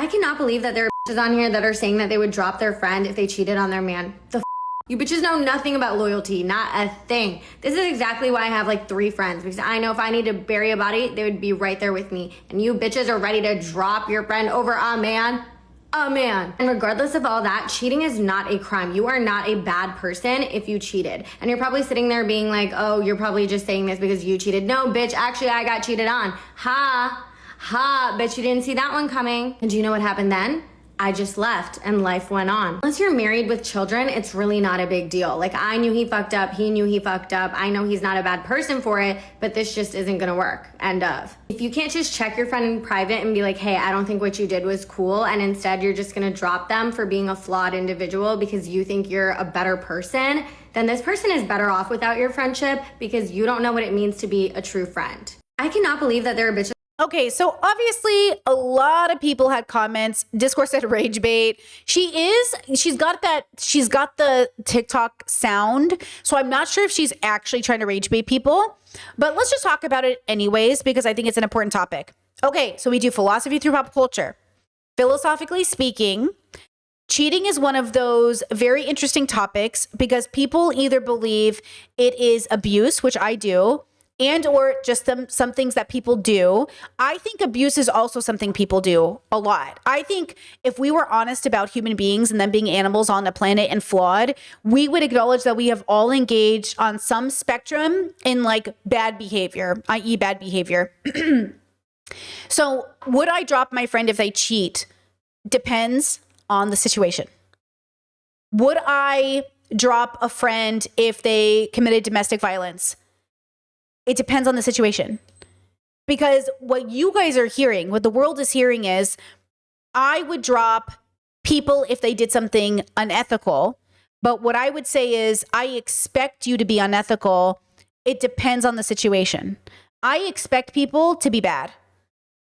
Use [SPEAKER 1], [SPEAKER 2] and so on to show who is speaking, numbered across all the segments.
[SPEAKER 1] I cannot believe that there are bitches on here that are saying that they would drop their friend if they cheated on their man. You bitches know nothing about loyalty, not a thing. This is exactly why I have like 3 friends, because I know if I need to bury a body, they would be right there with me. And you bitches are ready to drop your friend over a man. A man. And regardless of all that, cheating is not a crime. You are not a bad person if you cheated. And you're probably sitting there being like, oh, you're probably just saying this because you cheated. No, bitch, actually I got cheated on. Ha, bet you didn't see that one coming. And do you know what happened then? I just left and life went on. Unless you're married with children, it's really not a big deal. Like, I knew he fucked up, he knew he fucked up. I know he's not a bad person for it, but this just isn't gonna work. End of. If you can't just check your friend in private and be like, hey, I don't think what you did was cool, and instead you're just gonna drop them for being a flawed individual because you think you're a better person, then this person is better off without your friendship because you don't know what it means to be a true friend. I cannot believe that there are bitches.
[SPEAKER 2] Okay, so obviously a lot of people had comments. Discourse said rage bait. She's got the TikTok sound. So I'm not sure if she's actually trying to rage bait people, but let's just talk about it anyways, because I think it's an important topic. Okay, so we do philosophy through pop culture. Philosophically speaking, cheating is one of those very interesting topics because people either believe it is abuse, which I do, and or just some things that people do. I think abuse is also something people do a lot. I think if we were honest about human beings and them being animals on the planet and flawed, we would acknowledge that we have all engaged on some spectrum in like bad behavior, i.e. bad behavior. So would I drop my friend if they cheat? Depends on the situation. Would I drop a friend if they committed domestic violence? It depends on the situation. Because what you guys are hearing, what the world is hearing is, I would drop people if they did something unethical. But what I would say is, I expect you to be unethical. It depends on the situation. I expect people to be bad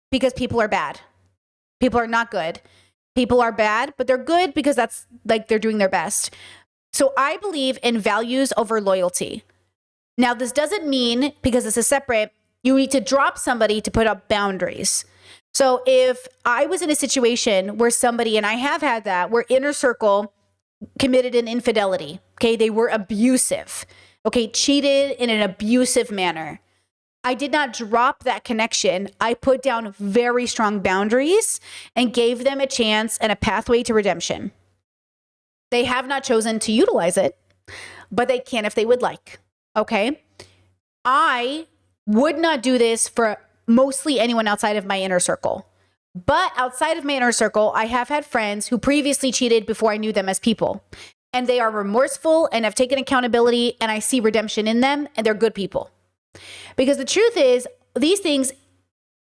[SPEAKER 2] because people are bad. People are not good. People are bad, but they're good because that's like they're doing their best. So I believe in values over loyalty. Now, this doesn't mean, because this is separate, you need to drop somebody to put up boundaries. So if I was in a situation where somebody, and I have had that, where inner circle committed an infidelity, okay, they were abusive, okay, cheated in an abusive manner. I did not drop that connection. I put down very strong boundaries and gave them a chance and a pathway to redemption. They have not chosen to utilize it, but they can if they would like. Okay, I would not do this for mostly anyone outside of my inner circle. But outside of my inner circle, I have had friends who previously cheated before I knew them as people. And they are remorseful and have taken accountability, and I see redemption in them, and they're good people. Because the truth is, these things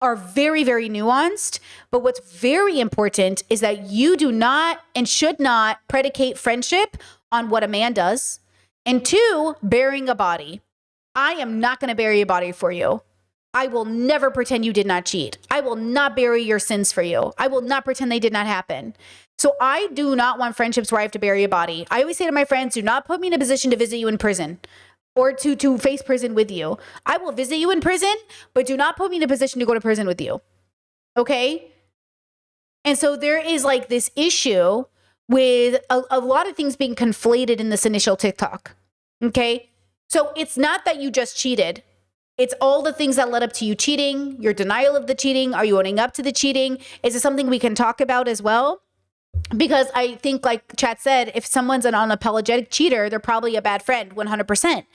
[SPEAKER 2] are very, very nuanced. But what's very important is that you do not and should not predicate friendship on what a man does. And 2, burying a body. I am not going to bury a body for you. I will never pretend you did not cheat. I will not bury your sins for you. I will not pretend they did not happen. So I do not want friendships where I have to bury a body. I always say to my friends, do not put me in a position to visit you in prison or to face prison with you. I will visit you in prison, but do not put me in a position to go to prison with you. Okay? And so there is like this issue with a lot of things being conflated in this initial TikTok. Okay. So it's not that you just cheated. It's all the things that led up to you cheating, your denial of the cheating. Are you owning up to the cheating? Is it something we can talk about as well? Because I think, like Chat said, if someone's an unapologetic cheater, they're probably a bad friend, 100%.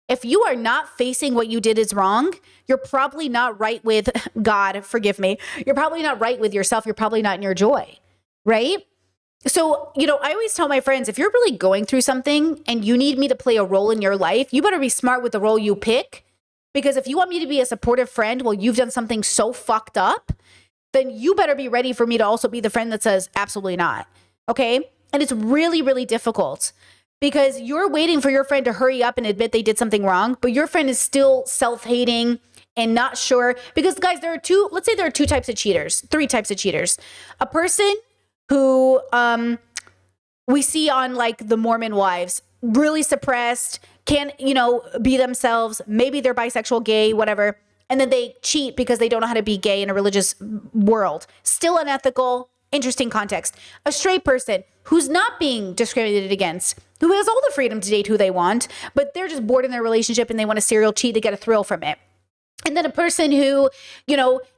[SPEAKER 2] If you are not facing what you did is wrong, you're probably not right with God, forgive me. You're probably not right with yourself. You're probably not in your joy, right? So, I always tell my friends, if you're really going through something and you need me to play a role in your life, you better be smart with the role you pick. Because if you want me to be a supportive friend while you've done something so fucked up, then you better be ready for me to also be the friend that says, absolutely not. Okay? And it's really, really difficult because you're waiting for your friend to hurry up and admit they did something wrong, but your friend is still self-hating and not sure. Because guys, let's say there are 2 types of cheaters, 3 types of cheaters. A person who we see on like the Mormon Wives, really suppressed, can't, be themselves. Maybe they're bisexual, gay, whatever. And then they cheat because they don't know how to be gay in a religious world. Still unethical interesting context. A straight person who's not being discriminated against, who has all the freedom to date who they want, but they're just bored in their relationship and they want a serial cheat to get a thrill from it. And then a person who,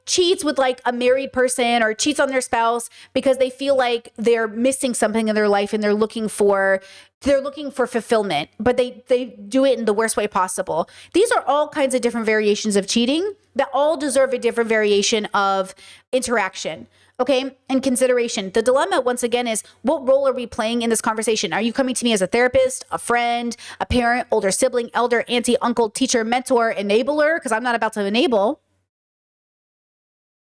[SPEAKER 2] cheats with like a married person or cheats on their spouse because they feel like they're missing something in their life and they're looking for fulfillment, but they do it in the worst way possible. These are all kinds of different variations of cheating that all deserve a different variation of interaction. Okay. And consideration. The dilemma, once again, is what role are we playing in this conversation? Are you coming to me as a therapist, a friend, a parent, older sibling, elder, auntie, uncle, teacher, mentor, enabler? Because I'm not about to enable.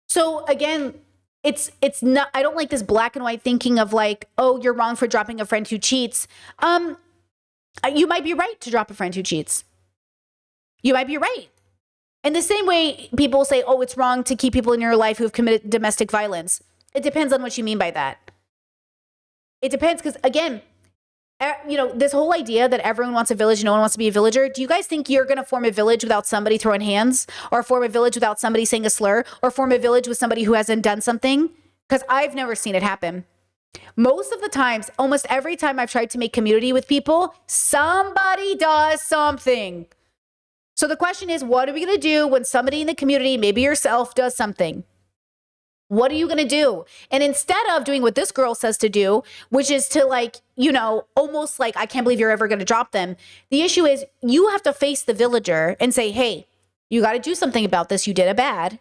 [SPEAKER 2] So again, it's not, I don't like this black and white thinking of like, oh, you're wrong for dropping a friend who cheats. You might be right to drop a friend who cheats. You might be right. In the same way, people say, oh, it's wrong to keep people in your life who have committed domestic violence. It depends on what you mean by that. It depends because, again, this whole idea that everyone wants a village, no one wants to be a villager. Do you guys think you're going to form a village without somebody throwing hands, or form a village without somebody saying a slur, or form a village with somebody who hasn't done something? Because I've never seen it happen. Most of the times, almost every time I've tried to make community with people, somebody does something. So the question is, what are we going to do when somebody in the community, maybe yourself, does something? What are you going to do? And instead of doing what this girl says to do, which is to almost like, I can't believe you're ever going to drop them. The issue is you have to face the villager and say, hey, you got to do something about this. You did a bad.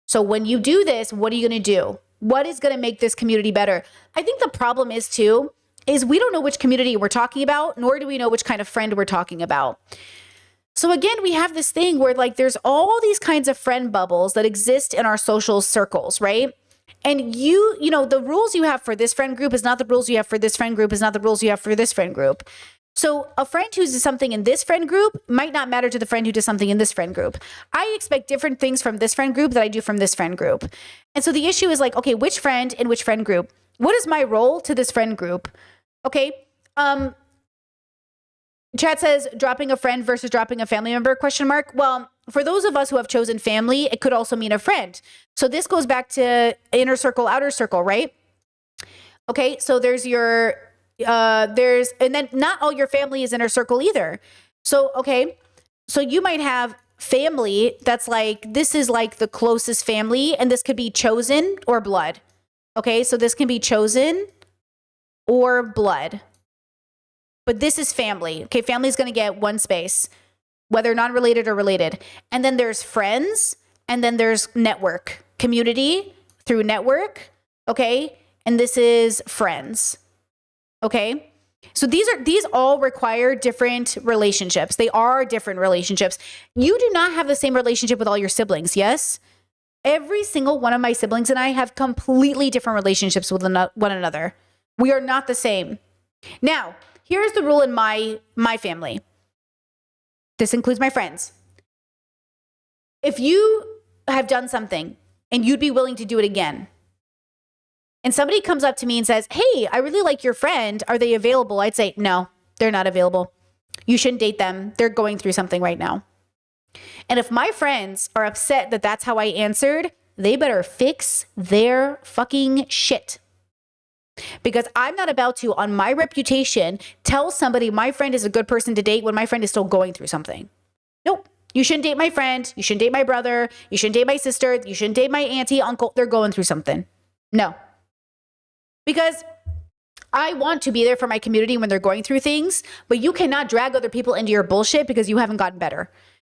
[SPEAKER 2] So when you do this, what are you going to do? What is going to make this community better? I think the problem is we don't know which community we're talking about, nor do we know which kind of friend we're talking about. So again, we have this thing where there's all these kinds of friend bubbles that exist in our social circles, right? And the rules you have for this friend group is not the rules you have for this friend group, is not the rules you have for this friend group. So a friend who does something in this friend group might not matter to the friend who does something in this friend group. I expect different things from this friend group that I do from this friend group. And so the issue is okay, which friend in which friend group? What is my role to this friend group? Okay. Chat says dropping a friend versus dropping a family member, ? Well, for those of us who have chosen family, it could also mean a friend. So this goes back to inner circle, outer circle, right? Okay. So there's and then not all your family is inner circle either. So, okay. So you might have family that's this is the closest family, and this could be chosen or blood. Okay. So this can be chosen or blood. But this is family. Okay, family is going to get one space, whether non-related or related. And then there's friends, and then there's network, community through network, okay? And this is friends, okay? So these all require different relationships. They are different relationships. You do not have the same relationship with all your siblings, yes? Every single one of my siblings and I have completely different relationships with one another. We are not the same. Now, here's the rule in my family. This includes my friends. If you have done something and you'd be willing to do it again, and somebody comes up to me and says, hey, I really like your friend. Are they available? I'd say, no, they're not available. You shouldn't date them. They're going through something right now. And if my friends are upset that that's how I answered, they better fix their fucking shit. Because I'm not about to, on my reputation, tell somebody my friend is a good person to date when my friend is still going through something. Nope. You shouldn't date my friend. You shouldn't date my brother. You shouldn't date my sister. You shouldn't date my auntie, uncle. They're going through something. No. Because I want to be there for my community when they're going through things, but you cannot drag other people into your bullshit because you haven't gotten better.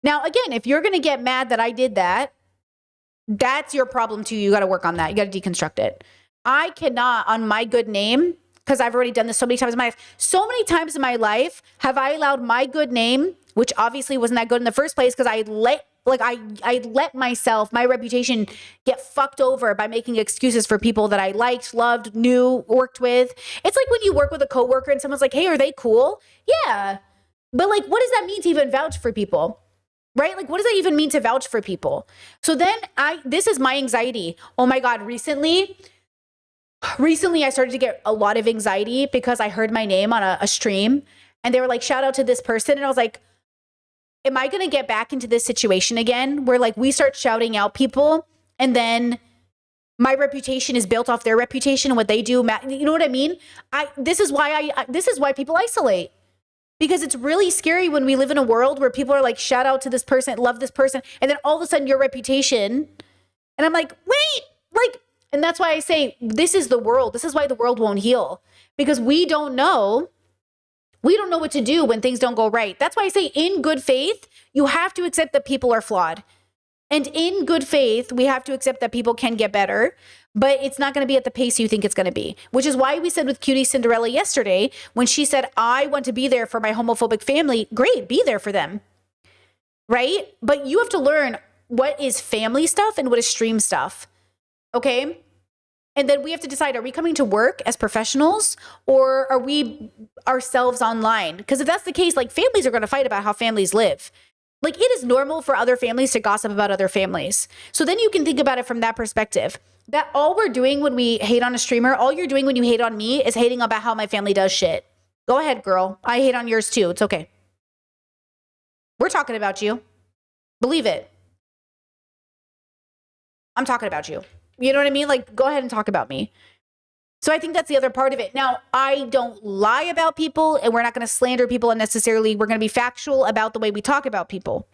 [SPEAKER 2] Now, again, if you're going to get mad that I did that, that's your problem too. You got to work on that. You got to deconstruct it. I cannot, on my good name, because I've already done this so many times in my life. So many times in my life have I allowed my good name, which obviously wasn't that good in the first place, because I let myself, my reputation, get fucked over by making excuses for people that I liked, loved, knew, worked with. It's like when you work with a coworker and someone's like, hey, are they cool? Yeah. But what does that mean to even vouch for people? Right? What does that even mean to vouch for people? So then this is my anxiety. Oh my God, recently I started to get a lot of anxiety because I heard my name on a stream and they were like, shout out to this person. And I was like, am I going to get back into this situation again where we start shouting out people and then my reputation is built off their reputation and what they do. You know what I mean? This is why people isolate. Because it's really scary when we live in a world where people are like, shout out to this person, love this person. And then all of a sudden your reputation. And I'm like, wait, like, and that's why I say this is the world. This is why the world won't heal, because we don't know. We don't know what to do when things don't go right. That's why I say in good faith, you have to accept that people are flawed. And in good faith, we have to accept that people can get better, but it's not going to be at the pace you think it's going to be, which is why we said with Cutie Cinderella yesterday, when she said, I want to be there for my homophobic family, great, be there for them, right? But you have to learn what is family stuff and what is stream stuff, okay? And then we have to decide, are we coming to work as professionals or are we ourselves online? Because if that's the case, like families are going to fight about how families live. Like it is normal for other families to gossip about other families. So then you can think about it from that perspective. That all we're doing when we hate on a streamer, all you're doing when you hate on me is hating about how my family does shit. Go ahead, girl. I hate on yours too. It's okay. We're talking about you. Believe it. I'm talking about you. You know what I mean? Like, go ahead and talk about me. So I think that's the other part of it. Now, I don't lie about people and we're not going to slander people unnecessarily. We're going to be factual about the way we talk about people.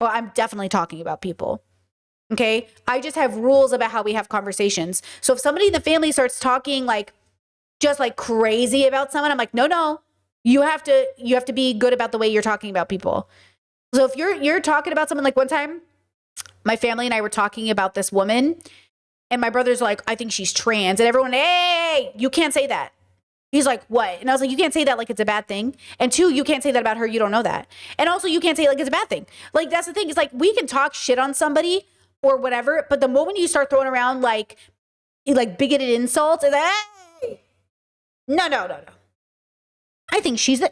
[SPEAKER 2] Well, I'm definitely talking about people. Okay. I just have rules about how we have conversations. So if somebody in the family starts talking like, just like crazy about someone, I'm like, no, you have to be good about the way you're talking about people. So if you're talking about someone, like one time, my family and I were talking about this woman. And my brother's like, I think she's trans. And everyone, hey, you can't say that. He's like, what? And I was like, you can't say that like it's a bad thing. And two, you can't say that about her. You don't know that. And also you can't say it like it's a bad thing. Like that's the thing. It's like we can talk shit on somebody or whatever. But the moment you start throwing around like bigoted insults, it's like, hey, no. I think she's a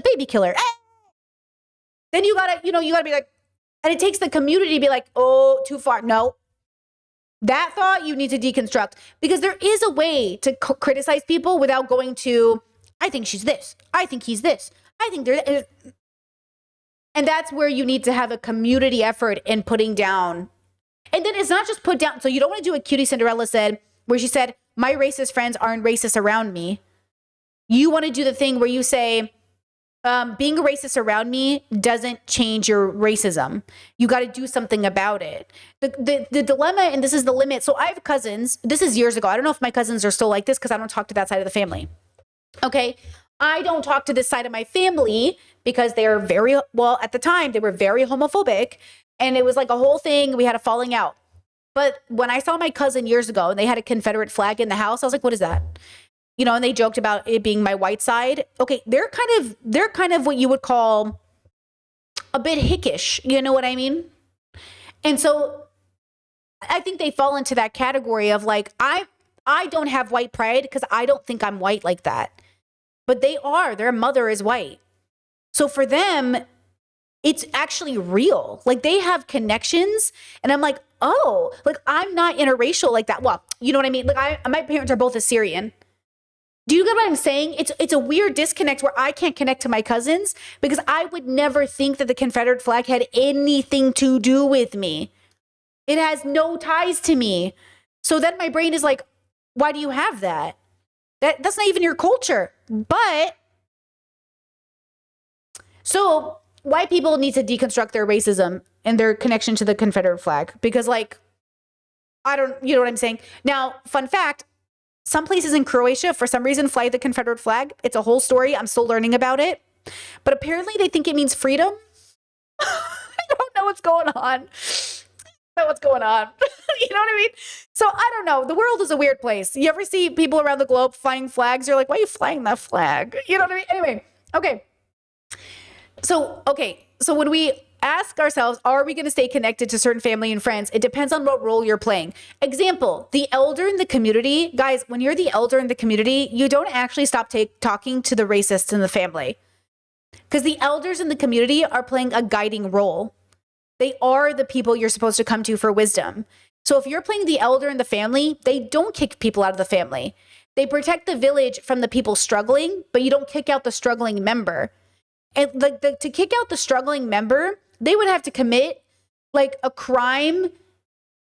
[SPEAKER 2] baby killer. Hey. Then you gotta be like, and it takes the community to be like, oh, too far. No. That thought you need to deconstruct, because there is a way to criticize people without going to, I think she's this. I think he's this. I think they're, and that's where you need to have a community effort in putting down. And then it's not just put down. So you don't want to do what Cutie Cinderella said, where she said, my racist friends aren't racist around me. You want to do the thing where you say, being a racist around me doesn't change your racism. You got to do something about it. The dilemma, and this is the limit. So I have cousins. This is years ago. I don't know if my cousins are still like this because I don't talk to that side of the family. Okay. I don't talk to this side of my family because they're at the time, they were very homophobic. And it was like a whole thing. We had a falling out. But when I saw my cousin years ago and they had a Confederate flag in the house, I was like, what is that? You know, and they joked about it being my white side. Okay, they're kind of what you would call a bit hickish. You know what I mean? And so I think they fall into that category of like, I don't have white pride because I don't think I'm white like that. But they are. Their mother is white. So for them, it's actually real. Like they have connections. And I'm like, oh, like I'm not interracial like that. Well, you know what I mean? Like my parents are both Assyrian. Do you get what I'm saying? It's a weird disconnect where I can't connect to my cousins because I would never think that the Confederate flag had anything to do with me. It has no ties to me. So then my brain is like, why do you have that? That's not even your culture. But so white people need to deconstruct their racism and their connection to the Confederate flag because like, you know what I'm saying? Now, fun fact, some places in Croatia, for some reason, fly the Confederate flag. It's a whole story. I'm still learning about it. But apparently they think it means freedom. I don't know what's going on. You know what I mean? So I don't know. The world is a weird place. You ever see people around the globe flying flags? You're like, why are you flying that flag? You know what I mean? Anyway, okay. So when we ask ourselves, are we going to stay connected to certain family and friends? It depends on what role you're playing. Example, the elder in the community. Guys, when you're the elder in the community, you don't actually stop talking to the racists in the family. Because the elders in the community are playing a guiding role. They are the people you're supposed to come to for wisdom. So if you're playing the elder in the family, they don't kick people out of the family. They protect the village from the people struggling, but you don't kick out the struggling member. And to kick out the struggling member, they would have to commit like a crime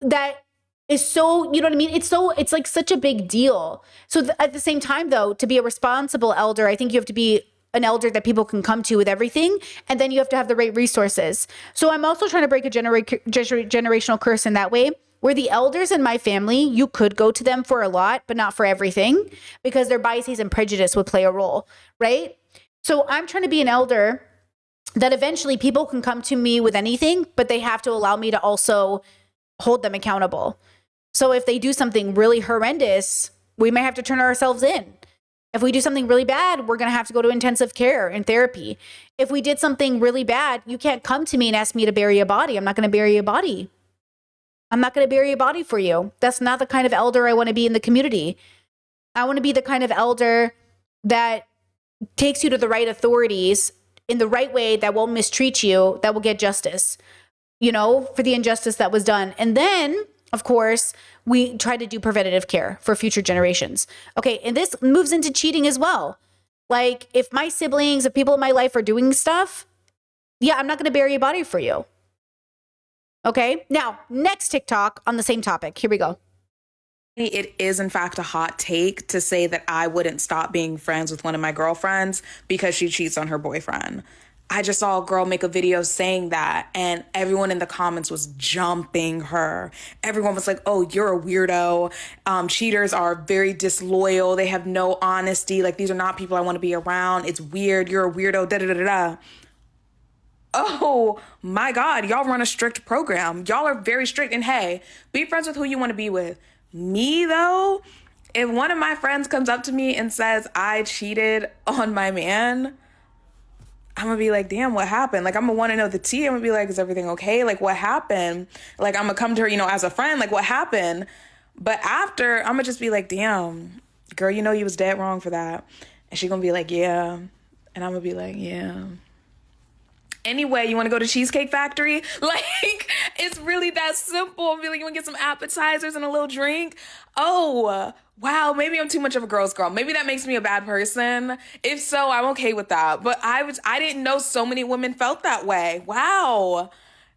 [SPEAKER 2] that is so, you know what I mean? It's like such a big deal. So at the same time though, to be a responsible elder, I think you have to be an elder that people can come to with everything. And then you have to have the right resources. So I'm also trying to break a generational curse in that way, where the elders in my family, you could go to them for a lot, but not for everything, because their biases and prejudice would play a role, right? So I'm trying to be an elder that eventually people can come to me with anything, but they have to allow me to also hold them accountable. So if they do something really horrendous, we might have to turn ourselves in. If we do something really bad, we're going to have to go to intensive care and therapy. If we did something really bad, you can't come to me and ask me to bury a body. I'm not going to bury a body. I'm not going to bury a body for you. That's not the kind of elder I want to be in the community. I want to be the kind of elder that takes you to the right authorities in the right way, that won't mistreat you, that will get justice, you know, for the injustice that was done. And then, of course, we try to do preventative care for future generations. Okay, and this moves into cheating as well. Like, if my siblings, if people in my life are doing stuff, yeah, I'm not going to bury a body for you. Okay, now, next TikTok on the same topic. Here we go.
[SPEAKER 3] It is, in fact, a hot take to say that I wouldn't stop being friends with one of my girlfriends because she cheats on her boyfriend. I just saw a girl make a video saying that, and everyone in the comments was jumping her. Everyone was like, oh, you're a weirdo. Cheaters are very disloyal. They have no honesty. Like, these are not people I want to be around. It's weird. You're a weirdo. Da-da-da-da. Oh my God, y'all run a strict program. Y'all are very strict. And hey, be friends with who you want to be with. Me, though, if one of my friends comes up to me and says I cheated on my man, I'm gonna be like, damn, what happened? Like, I'm gonna want to know the tea. I'm gonna be like, is everything okay? Like, what happened? Like, I'm gonna come to her, you know, as a friend, like, what happened? But after, I'm gonna just be like, damn, girl, you know, you was dead wrong for that. And she gonna be like, yeah. And I'm gonna be like, yeah. Anyway, you want to go to Cheesecake Factory? Like, it's really that simple. I'll be like, you want to get some appetizers and a little drink? Oh, wow, maybe I'm too much of a girl's girl. Maybe that makes me a bad person. If so, I'm okay with that. But I didn't know so many women felt that way. Wow.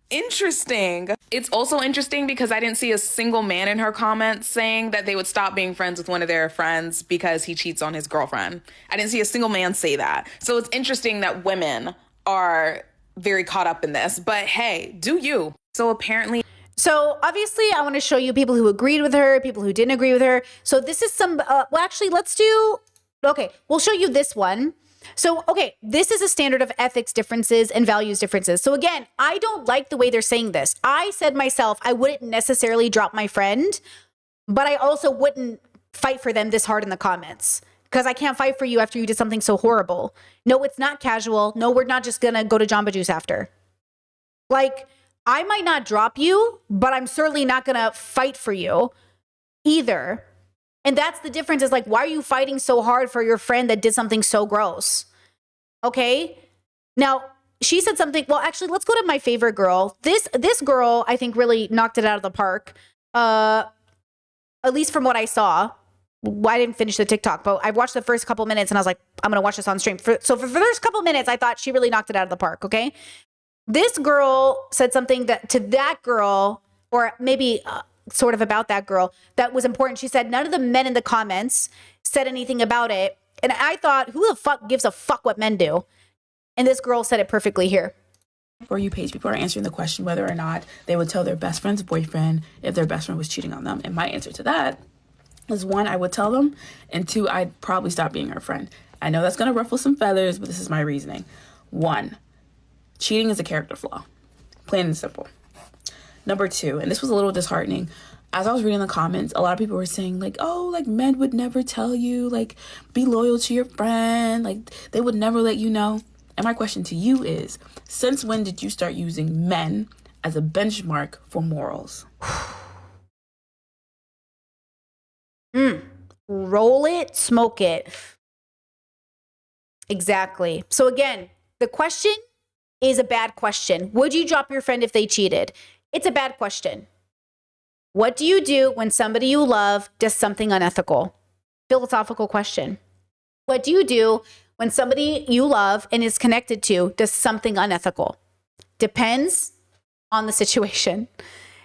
[SPEAKER 3] Interesting. It's also interesting because I didn't see a single man in her comments saying that they would stop being friends with one of their friends because he cheats on his girlfriend. I didn't see a single man say that. So it's interesting that women are very caught up in this, but hey, do you? So apparently,
[SPEAKER 2] so obviously I want to show you people who agreed with her, people who didn't agree with her. So this is some, well, actually we'll show you this one. So, okay, this is a standard of ethics differences and values differences. So again, I don't like the way they're saying this. I said myself, I wouldn't necessarily drop my friend, but I also wouldn't fight for them this hard in the comments. Because I can't fight for you after you did something so horrible. No, it's not casual. No, we're not just going to go to Jamba Juice after. Like, I might not drop you, but I'm certainly not going to fight for you either. And that's the difference, is like, why are you fighting so hard for your friend that did something so gross? Okay? Now, she said something, well, actually, let's go to my favorite girl. This girl, I think, really knocked it out of the park. At least from what I saw. I didn't finish the TikTok, but I watched the first couple minutes and I was like, I'm going to watch this on stream. So for the first couple minutes, I thought she really knocked it out of the park. Okay. This girl said something that to that girl, or maybe sort of about that girl, that was important. She said, none of the men in the comments said anything about it. And I thought, who the fuck gives a fuck what men do? And this girl said it perfectly here.
[SPEAKER 4] For you page, people are answering the question whether or not they would tell their best friend's boyfriend if their best friend was cheating on them. And my answer to that is, one, I would tell them, and two, I'd probably stop being her friend. I know that's going to ruffle some feathers, but this is my reasoning. One, cheating is a character flaw. Plain and simple. Number two, and this was a little disheartening, as I was reading the comments, a lot of people were saying, like, oh, like, men would never tell you, like, be loyal to your friend, like, they would never let you know. And my question to you is, since when did you start using men as a benchmark for morals?
[SPEAKER 2] Roll it, smoke it. Exactly. So again, the question is a bad question. Would you drop your friend if they cheated? It's a bad question. What do you do when somebody you love does something unethical? Philosophical question. What do you do when somebody you love and is connected to does something unethical? Depends on the situation.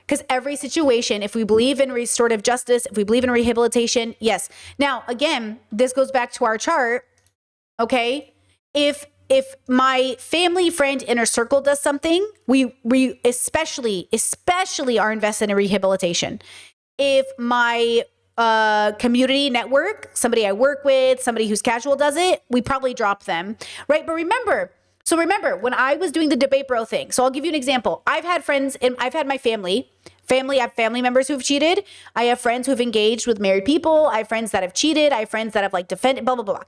[SPEAKER 2] Because every situation, if we believe in restorative justice, if we believe in rehabilitation, yes. Now, again, this goes back to our chart, okay? If my family, friend, inner circle does something, we especially are invested in rehabilitation. If my community network, somebody I work with, somebody who's casual does it, we probably drop them, right? But remember when I was doing the debate bro thing, so I'll give you an example. I've had friends and I've had my family, I have family members who've cheated. I have friends who've engaged with married people. I have friends that have cheated. I have friends that have like defended, blah, blah, blah.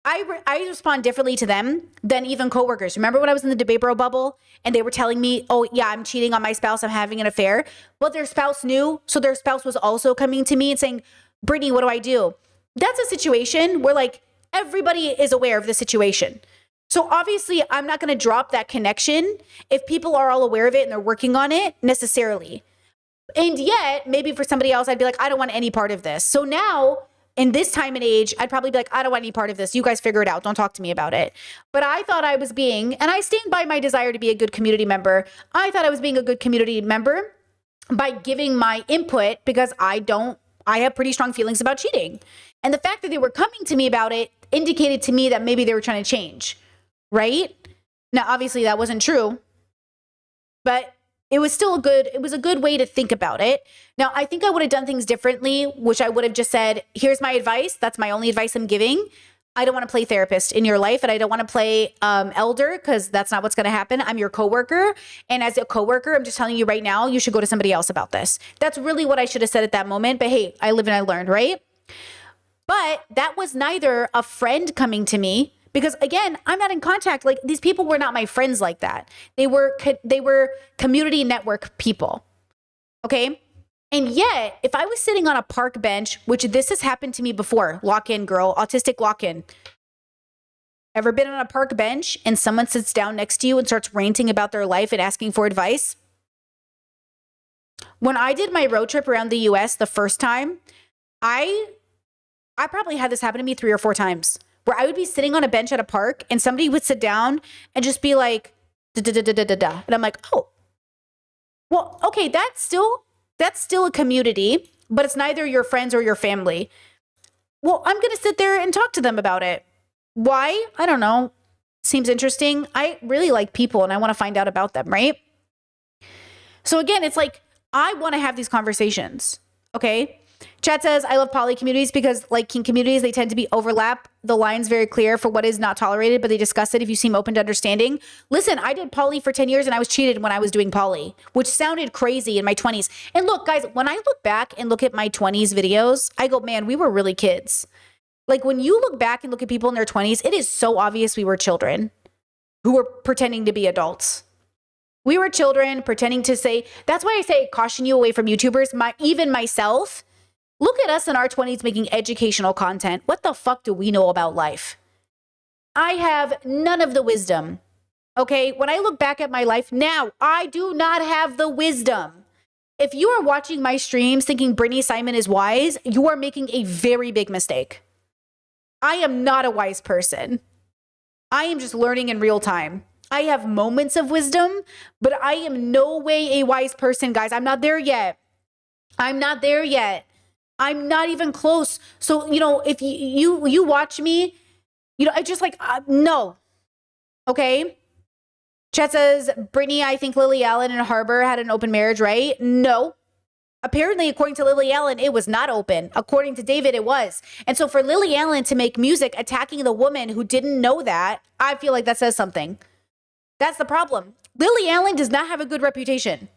[SPEAKER 2] I respond differently to them than even coworkers. Remember when I was in the debate bro bubble and they were telling me, oh yeah, I'm cheating on my spouse, I'm having an affair. Well, their spouse knew. So their spouse was also coming to me and saying, Brittany, what do I do? That's a situation where like everybody is aware of the situation. So obviously I'm not going to drop that connection if people are all aware of it and they're working on it necessarily. And yet maybe for somebody else, I'd be like, I don't want any part of this. So now in this time and age, I'd probably be like, I don't want any part of this. You guys figure it out. Don't talk to me about it. But I thought I was being, and I stand by my desire to be a good community member. I thought I was being a good community member by giving my input because I have pretty strong feelings about cheating. And the fact that they were coming to me about it indicated to me that maybe they were trying to change, right? Now, obviously that wasn't true, but it was still a good way to think about it. Now, I think I would have done things differently, which I would have just said, here's my advice. That's my only advice I'm giving. I don't want to play therapist in your life, and I don't want to play elder because that's not what's going to happen. I'm your coworker. And as a coworker, I'm just telling you right now, you should go to somebody else about this. That's really what I should have said at that moment. But hey, I live and I learned, right? But that was neither a friend coming to me, because again, I'm not in contact. Like these people were not my friends like that. They were community network people. Okay. And yet if I was sitting on a park bench, which this has happened to me before, lock-in girl, autistic lock-in. Ever been on a park bench and someone sits down next to you and starts ranting about their life and asking for advice? When I did my road trip around the US the first time, I probably had this happen to me 3 or 4 times. Where I would be sitting on a bench at a park and somebody would sit down and just be like, da da da da da da. And I'm like, oh, well, okay, that's still a community, but it's neither your friends or your family. Well, I'm going to sit there and talk to them about it. Why? I don't know. Seems interesting. I really like people and I want to find out about them, right? So again, it's like, I want to have these conversations. Okay. Chat says, I love poly communities because like kink communities, they tend to be overlap. The line's very clear for what is not tolerated, but they discuss it if you seem open to understanding. Listen, I did poly for 10 years and I was cheated when I was doing poly, which sounded crazy in my 20s. And look, guys, when I look back and look at my 20s videos, I go, man, we were really kids. Like when you look back and look at people in their 20s, it is so obvious we were children who were pretending to be adults. We were children pretending to say, that's why I say caution you away from YouTubers, even myself. Look at us in our 20s making educational content. What the fuck do we know about life? I have none of the wisdom. Okay, when I look back at my life now, I do not have the wisdom. If you are watching my streams thinking Brittany Simon is wise, you are making a very big mistake. I am not a wise person. I am just learning in real time. I have moments of wisdom, but I am no way a wise person, guys. I'm not there yet. I'm not there yet. I'm not even close. So, if you watch me, I just like, no. Okay. Chet says, Brittany, I think Lily Allen and Harbor had an open marriage, right? No. Apparently, according to Lily Allen, it was not open. According to David, it was. And so for Lily Allen to make music attacking the woman who didn't know that, I feel like that says something. That's the problem. Lily Allen does not have a good reputation.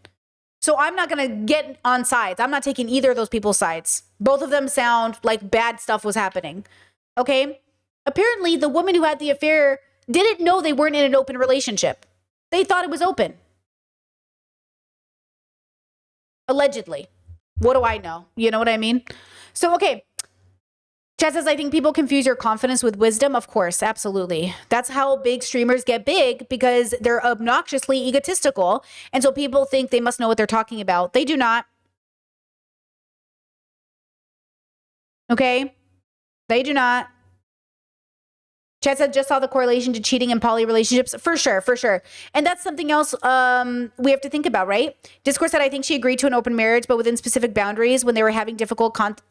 [SPEAKER 2] So I'm not going to get on sides. I'm not taking either of those people's sides. Both of them sound like bad stuff was happening. Okay? Apparently, the woman who had the affair didn't know they weren't in an open relationship. They thought it was open. Allegedly. What do I know? You know what I mean? So, okay. Chad says, I think people confuse your confidence with wisdom. Of course, absolutely. That's how big streamers get big, because they're obnoxiously egotistical. And so people think they must know what they're talking about. They do not. Okay? They do not. Chad said, just saw the correlation to cheating and poly relationships. For sure, for sure. And that's something else we have to think about, right? Discourse said, I think she agreed to an open marriage, but within specific boundaries when they were having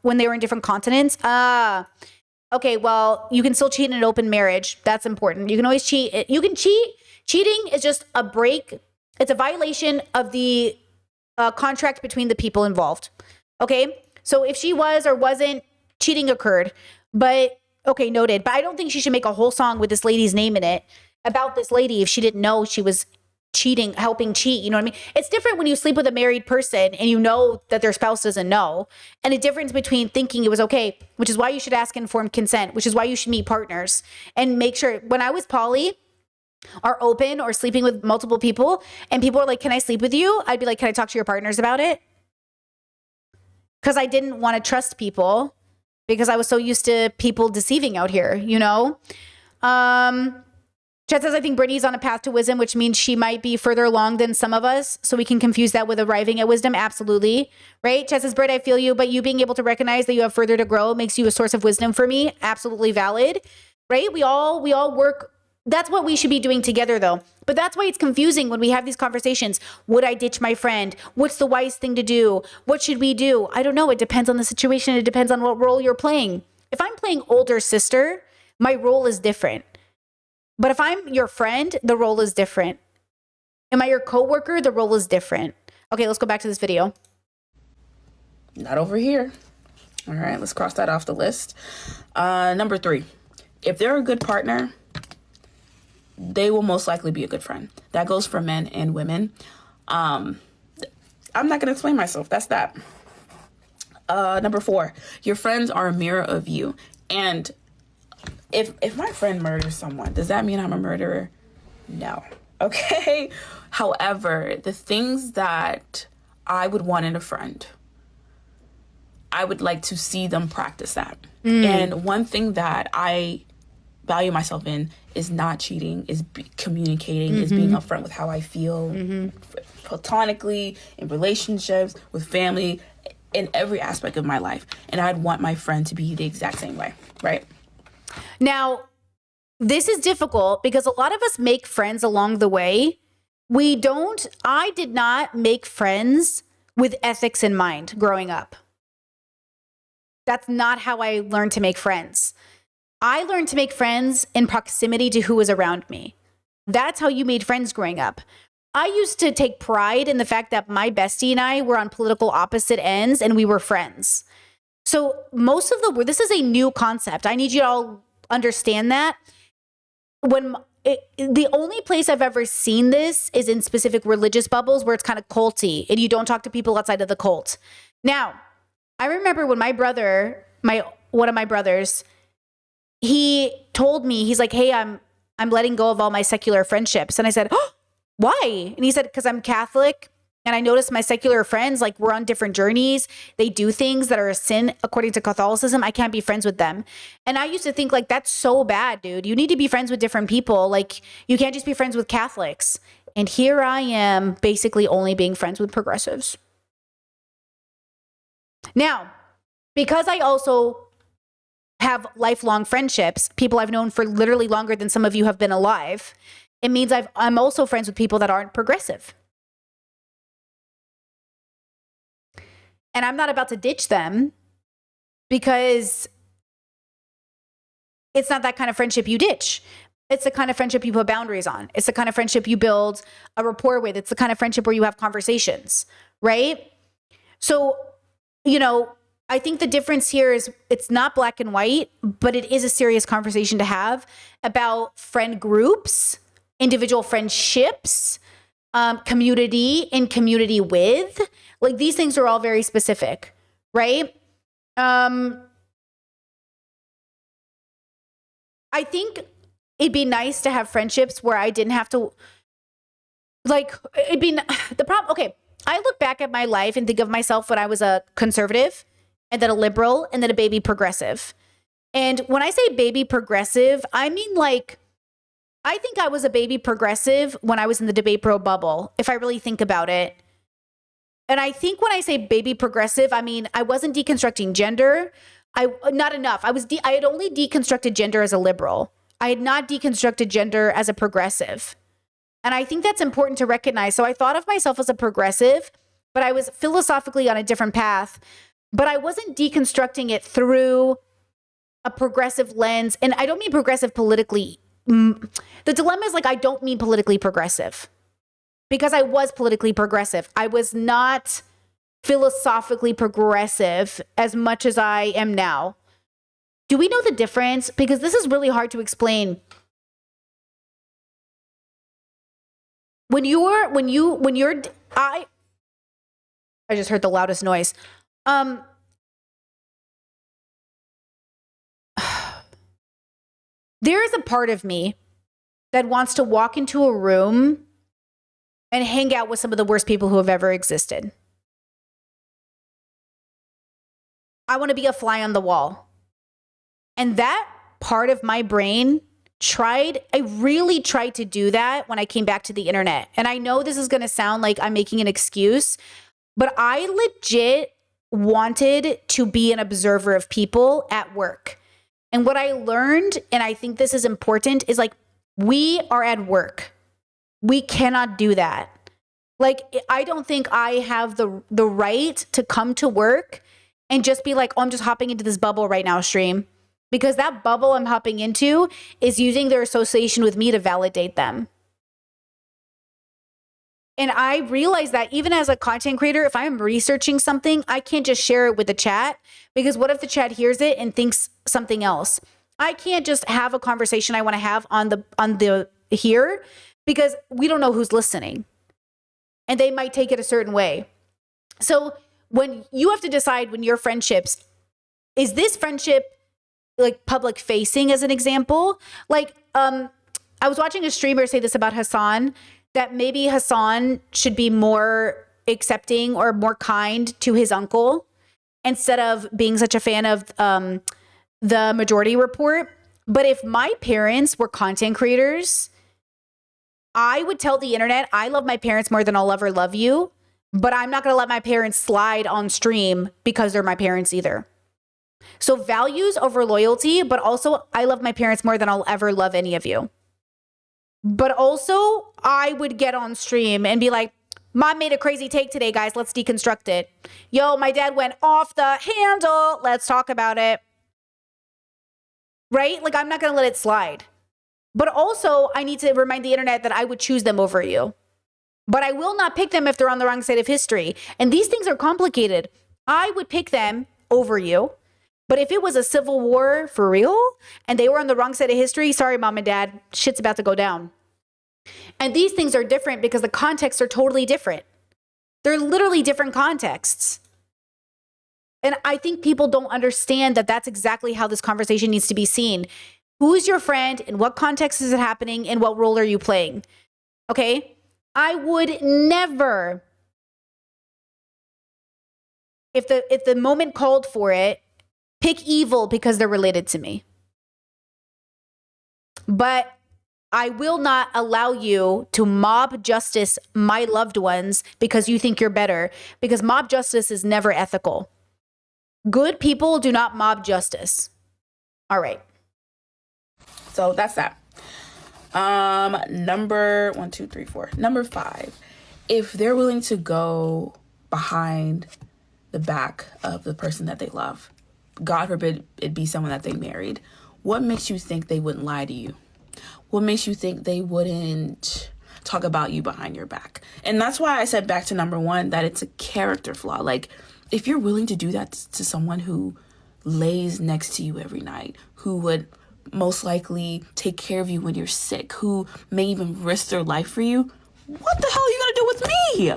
[SPEAKER 2] when they were in different continents. Okay, well, you can still cheat in an open marriage. That's important. You can always cheat. You can cheat. Cheating is just a break. It's a violation of the contract between the people involved. Okay? So if she was or wasn't, cheating occurred. But okay, noted. But I don't think she should make a whole song with this lady's name in it about this lady if she didn't know she was cheating, helping cheat. You know what I mean? It's different when you sleep with a married person and you know that their spouse doesn't know. And a difference between thinking it was okay, which is why you should ask informed consent, which is why you should meet partners and make sure. When I was poly or open or sleeping with multiple people and people are like, can I sleep with you? I'd be like, can I talk to your partners about it? Because I didn't want to trust people. Because I was so used to people deceiving out here, you know? Chet says, I think Brittany's on a path to wisdom, which means she might be further along than some of us. So we can confuse that with arriving at wisdom. Absolutely. Right? Chet says, Britt, I feel you, but you being able to recognize that you have further to grow makes you a source of wisdom for me. Absolutely valid. Right? We all work. That's what we should be doing together, though. But that's why it's confusing when we have these conversations. Would I ditch my friend? What's the wise thing to do? What should we do? I don't know. It depends on the situation. It depends on what role you're playing. If I'm playing older sister, my role is different. But if I'm your friend, the role is different. Am I your coworker? The role is different. Okay, let's go back to this video.
[SPEAKER 4] Not over here. All right, let's cross that off the list. Number 3, if they're a good partner, they will most likely be a good friend. That goes for men and women. I'm not going to explain myself. That's that. Number 4, your friends are a mirror of you. And if my friend murders someone, does that mean I'm a murderer? No. Okay. However, the things that I would want in a friend, I would like to see them practice that. And one thing that I value myself in is not cheating, is communicating, is being upfront with how I feel platonically, in relationships, with family, in every aspect of my life. And I'd want my friend to be the exact same way, right?
[SPEAKER 2] Now, this is difficult because a lot of us make friends along the way. I did not make friends with ethics in mind growing up. That's not how I learned to make friends. I learned to make friends in proximity to who was around me. That's how you made friends growing up. I used to take pride in the fact that my bestie and I were on political opposite ends and we were friends. So this is a new concept. I need you to all understand that. The only place I've ever seen this is in specific religious bubbles where it's kind of culty and you don't talk to people outside of the cult. Now, I remember when one of my brothers, he told me, he's like, hey, I'm letting go of all my secular friendships. And I said, oh, why? And he said, because I'm Catholic and I noticed my secular friends, like we're on different journeys. They do things that are a sin according to Catholicism. I can't be friends with them. And I used to think like, that's so bad, dude. You need to be friends with different people. Like you can't just be friends with Catholics. And here I am basically only being friends with progressives. Now, because I also have lifelong friendships, people I've known for literally longer than some of you have been alive, it means I'm also friends with people that aren't progressive. And I'm not about to ditch them because it's not that kind of friendship you ditch. It's the kind of friendship you put boundaries on. It's the kind of friendship you build a rapport with. It's the kind of friendship where you have conversations, right? So, I think the difference here is it's not black and white, but it is a serious conversation to have about friend groups, individual friendships, community and community with. Like these things are all very specific, right? I think it'd be nice to have friendships where I didn't have to, okay, I look back at my life and think of myself when I was a conservative and then a liberal and then a baby progressive. And when I say baby progressive, I mean I think I was a baby progressive when I was in the debate pro bubble, if I really think about it. And I think when I say baby progressive, I mean, I wasn't deconstructing gender. Not enough. I had only deconstructed gender as a liberal. I had not deconstructed gender as a progressive. And I think that's important to recognize. So I thought of myself as a progressive, but I was philosophically on a different path, but I wasn't deconstructing it through a progressive lens. And I don't mean progressive politically. The dilemma is like, I don't mean politically progressive because I was politically progressive. I was not philosophically progressive as much as I am now. Do we know the difference? Because this is really hard to explain. I just heard the loudest noise. There is a part of me that wants to walk into a room and hang out with some of the worst people who have ever existed. I want to be a fly on the wall. And that part of my brain I really tried to do that when I came back to the internet. And I know this is going to sound like I'm making an excuse, but I legit wanted to be an observer of people at work. And what I learned, and I think this is important, is like, we are at work. We cannot do that. Like, I don't think I have the right to come to work and just be like, oh, I'm just hopping into this bubble right now, stream. Because that bubble I'm hopping into is using their association with me to validate them. And I realize that even as a content creator, if I'm researching something, I can't just share it with the chat, because what if the chat hears it and thinks something else? I can't just have a conversation I want to have on the here, because we don't know who's listening and they might take it a certain way. So when you have to decide, when your friendships, is this friendship like public facing, as an example? Like, I was watching a streamer say this about Hassan, that maybe Hassan should be more accepting or more kind to his uncle instead of being such a fan of the Majority Report. But if my parents were content creators, I would tell the internet, I love my parents more than I'll ever love you, but I'm not going to let my parents slide on stream because they're my parents either. So values over loyalty, but also I love my parents more than I'll ever love any of you. But also I would get on stream and be like, Mom made a crazy take today, guys. Let's deconstruct it. Yo, my dad went off the handle. Let's talk about it. Right? Like, I'm not going to let it slide. But also I need to remind the internet that I would choose them over you. But I will not pick them if they're on the wrong side of history. And these things are complicated. I would pick them over you. But if it was a civil war for real and they were on the wrong side of history, sorry, Mom and Dad, shit's about to go down. And these things are different because the contexts are totally different. They're literally different contexts. And I think people don't understand that that's exactly how this conversation needs to be seen. Who is your friend? In what context is it happening? And what role are you playing? Okay? I would never, if the moment called for it, pick evil because they're related to me. But I will not allow you to mob justice my loved ones because you think you're better, because mob justice is never ethical. Good people do not mob justice. All right.
[SPEAKER 4] So that's that. Number 1, 2, 3, 4. Number 5. If they're willing to go behind the back of the person that they love, God forbid it be someone that they married, what makes you think they wouldn't lie to you? What makes you think they wouldn't talk about you behind your back? And that's why I said back to number 1 that it's a character flaw. Like, if you're willing to do that to someone who lays next to you every night, who would most likely take care of you when you're sick, who may even risk their life for you, what the hell are you gonna do with me?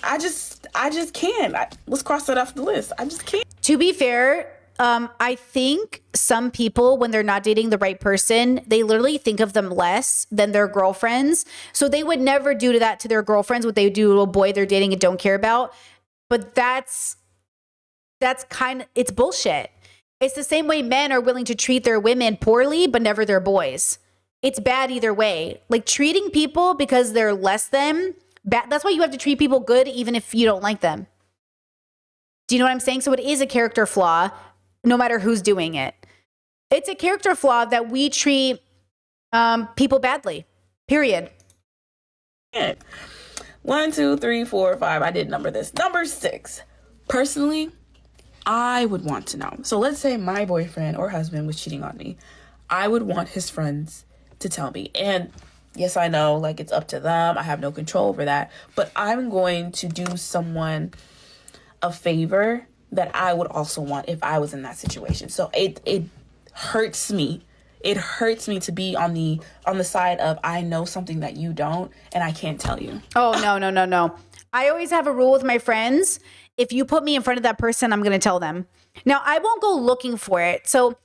[SPEAKER 4] I just can't. Let's cross that off the list. I just can't.
[SPEAKER 2] To be fair, I think some people, when they're not dating the right person, they literally think of them less than their girlfriends. So they would never do that to their girlfriends what they do to a boy they're dating and don't care about. But that's it's bullshit. It's the same way men are willing to treat their women poorly, but never their boys. It's bad either way. Like, treating people because they're less than, bad. That's why you have to treat people good even if you don't like them. Do you know what I'm saying? So it is a character flaw, no matter who's doing it. It's a character flaw that we treat People badly. Period.
[SPEAKER 4] Okay. 1, 2, 3, 4, 5. I did number this. Number 6. Personally, I would want to know. So let's say my boyfriend or husband was cheating on me. I would want his friends to tell me. And yes, I know, like, it's up to them. I have no control over that. But I'm going to do someone a favor that I would also want if I was in that situation. So it hurts me. It hurts me to be on the side of I know something that you don't and I can't tell you.
[SPEAKER 2] Oh, no. I always have a rule with my friends. If you put me in front of that person, I'm going to tell them. Now, I won't go looking for it. So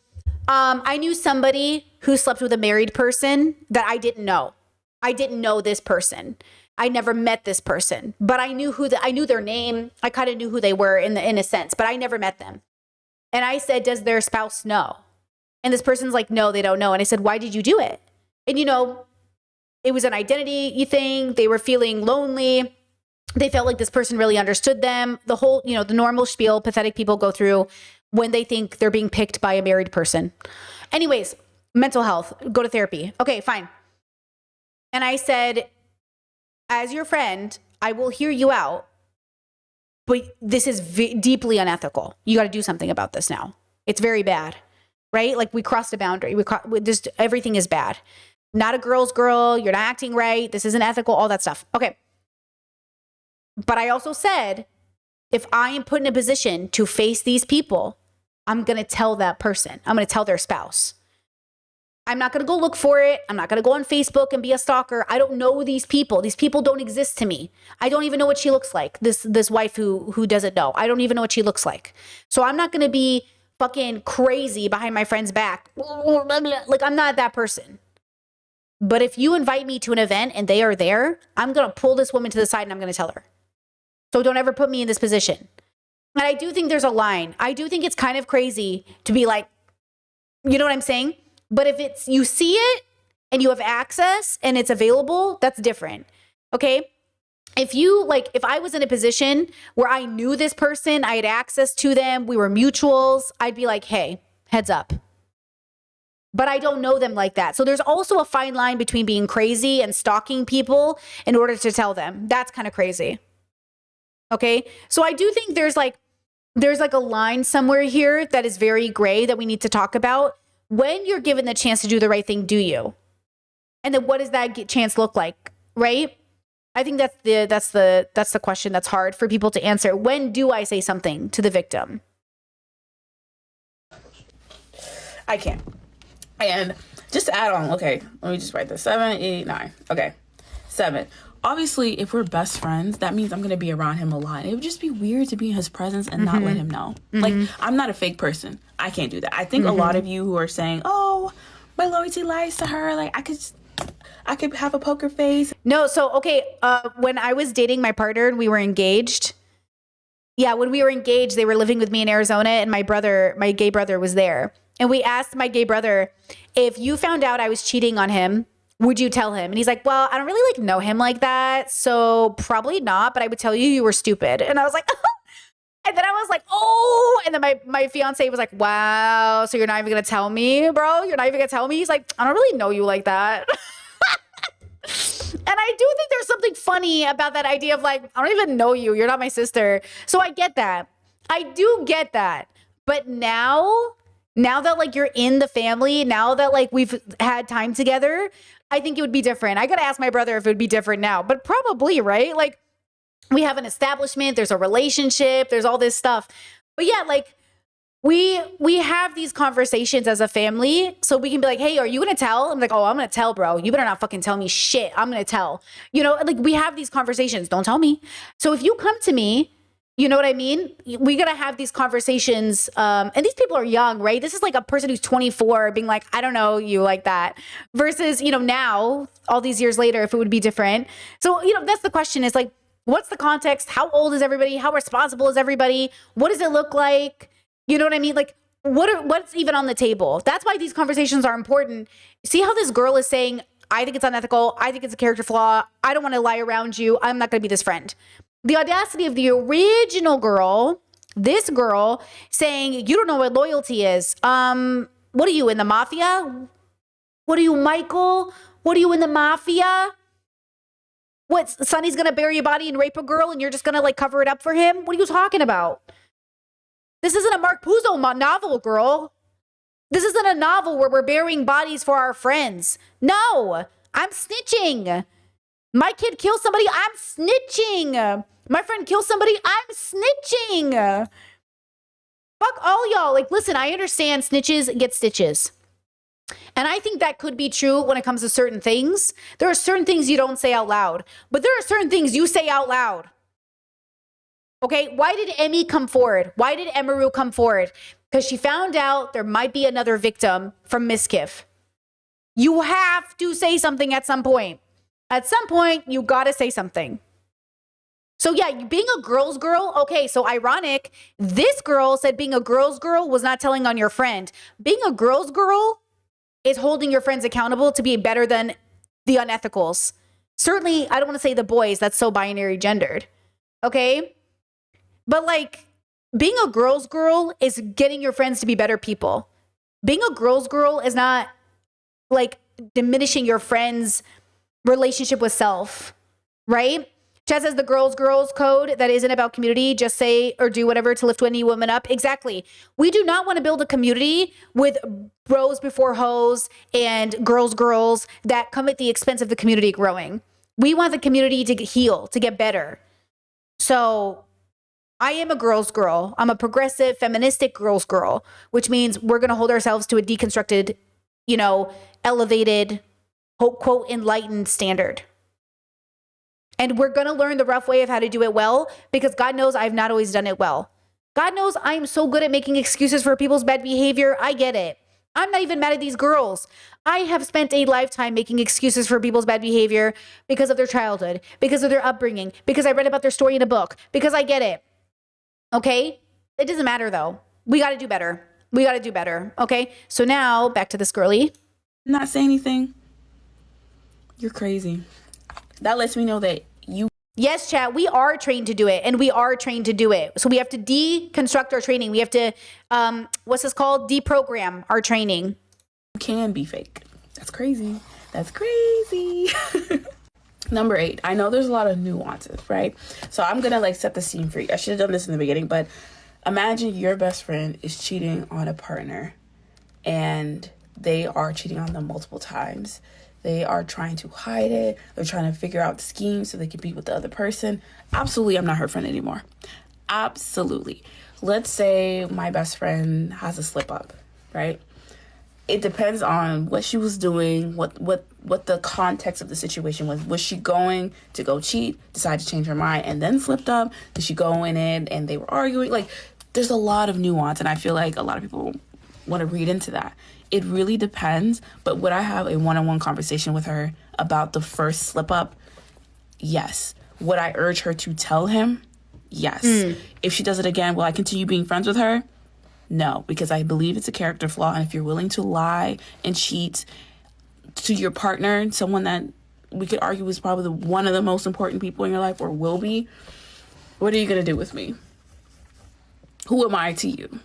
[SPEAKER 2] I knew somebody who slept with a married person that I didn't know. I didn't know this person. I never met this person, but I knew I knew their name. I kind of knew who they were in a sense, but I never met them. And I said, does their spouse know? And this person's like, no, they don't know. And I said, why did you do it? And it was an identity thing. They were feeling lonely. They felt like this person really understood them. The whole, the normal spiel pathetic people go through when they think they're being picked by a married person. Anyways, mental health, go to therapy. Okay, fine. And I said, as your friend, I will hear you out, but this is deeply unethical. You got to do something about this now. It's very bad, right? Like we crossed a boundary. Just everything is bad. Not a girl's girl. You're not acting right. This isn't ethical, all that stuff. Okay. But I also said, if I am put in a position to face these people, I'm going to tell that person. I'm going to tell their spouse. I'm not going to go look for it. I'm not going to go on Facebook and be a stalker. I don't know these people. These people don't exist to me. I don't even know what she looks like. This wife who doesn't know. I don't even know what she looks like. So I'm not going to be fucking crazy behind my friend's back. Like I'm not that person. But if you invite me to an event and they are there, I'm going to pull this woman to the side and I'm going to tell her. So don't ever put me in this position. And I do think there's a line. I do think it's kind of crazy to be like, you know what I'm saying? But if you see it and you have access and it's available, that's different. Okay. If I was in a position where I knew this person, I had access to them, we were mutuals, I'd be like, hey, heads up. But I don't know them like that. So there's also a fine line between being crazy and stalking people in order to tell them. That's kind of crazy. Okay. So I do think there's like a line somewhere here that is very gray that we need to talk about. When you're given the chance to do the right thing, do you? And then what does that chance look like, right? I think that's the question that's hard for people to answer. When do I say something to the victim?
[SPEAKER 4] I can't. And just to add on, okay, let me just write this. 7, 8, 9. Okay, 7. Obviously, if we're best friends, that means I'm going to be around him a lot. It would just be weird to be in his presence and not let him know. Like, I'm not a fake person. I can't do that. I think a lot of you who are saying, oh, my loyalty lies to her. Like, I could have a poker face.
[SPEAKER 2] No, so, okay, when I was dating my partner and we were engaged, when we were engaged, they were living with me in Arizona and my gay brother was there. And we asked my gay brother, if you found out I was cheating on him, would you tell him? And he's like, well, I don't really know him like that. So probably not, but I would tell you were stupid. And I was like, and then I was like, oh, and then my fiance was like, wow. So you're not even going to tell me, bro? You're not even going to tell me? He's like, I don't really know you like that. And I do think there's something funny about that idea of like, I don't even know you. You're not my sister. So I get that. I do get that. But now that like you're in the family, now that like we've had time together, I think it would be different. I got to ask my brother if it would be different now, but probably, right? Like we have an establishment, there's a relationship, there's all this stuff. But yeah, like we have these conversations as a family so we can be like, hey, are you going to tell? I'm like, oh, I'm going to tell, bro. You better not fucking tell me shit. I'm going to tell. Like we have these conversations. Don't tell me. So if you come to me, you know what I mean? We got to have these conversations. And these people are young, right? This is like a person who's 24 being like, I don't know you like that versus, now all these years later, if it would be different. So, that's the question is like, what's the context? How old is everybody? How responsible is everybody? What does it look like? You know what I mean? Like what's even on the table? That's why these conversations are important. See how this girl is saying, I think it's unethical. I think it's a character flaw. I don't want to lie around you. I'm not going to be this friend. The audacity of the original girl, this girl saying, you don't know what loyalty is. What are you in the mafia? What are you, Michael? What are you in the mafia? What, Sonny's gonna bury a body and rape a girl and you're just gonna like cover it up for him? What are you talking about? This isn't a Mark Puzo novel, girl. This isn't a novel where we're burying bodies for our friends. No, I'm snitching. My kid kills somebody, I'm snitching. My friend kills somebody, I'm snitching. Fuck all y'all. Like, listen, I understand snitches get stitches. And I think that could be true when it comes to certain things. There are certain things you don't say out loud, but there are certain things you say out loud. Okay, why did Emmy come forward? Why did Emaru come forward? Because she found out there might be another victim from Miskiff. You have to say something at some point. At some point, you gotta say something. So yeah, being a girl's girl, okay, so ironic. This girl said being a girl's girl was not telling on your friend. Being a girl's girl is holding your friends accountable to be better than the unethicals. Certainly, I don't want to say the boys, that's so binary gendered. Okay? But like, being a girl's girl is getting your friends to be better people. Being a girl's girl is not like diminishing your friend's relationship with self, right? Chad says the girls code that isn't about community, just say or do whatever to lift any woman up. Exactly. We do not want to build a community with bros before hoes and girls that come at the expense of the community growing. We want the community to heal, to get better. So I am a girl's girl. I'm a progressive, feministic girl's girl, which means we're going to hold ourselves to a deconstructed, elevated, quote, enlightened standard. And we're going to learn the rough way of how to do it well, because God knows I've not always done it well. God knows I'm so good at making excuses for people's bad behavior. I get it. I'm not even mad at these girls. I have spent a lifetime making excuses for people's bad behavior because of their childhood, because of their upbringing, because I read about their story in a book, because I get it. Okay? It doesn't matter though. We got to do better. We got to do better. Okay? So now back to this girly.
[SPEAKER 4] Not say anything. You're crazy. That lets me know that you...
[SPEAKER 2] Yes, chat, we are trained to do it, and we are trained to do it. So we have to deconstruct our training. We have to, what's this called? Deprogram our training.
[SPEAKER 4] can be fake. That's crazy. That's crazy. Number 8, I know there's a lot of nuances, right? So I'm going to set the scene for you. I should have done this in the beginning, but imagine your best friend is cheating on a partner and they are cheating on them multiple times. They are trying to hide it. They're trying to figure out the scheme so they can be with the other person. Absolutely, I'm not her friend anymore. Absolutely. Let's say my best friend has a slip up, right? It depends on what she was doing, what the context of the situation was. Was she going to go cheat, decide to change her mind, and then slipped up? Did she go in it and they were arguing? There's a lot of nuance, and I feel like a lot of people want to read into that. It really depends, but would I have a one-on-one conversation with her about the first slip up? Yes. Would I urge her to tell him? Yes. If she does it again, will I continue being friends with her? No, because I believe it's a character flaw, and if you're willing to lie and cheat to your partner, someone that we could argue is probably one of the most important people in your life, or will be, what are you going to do with me? Who am I to you?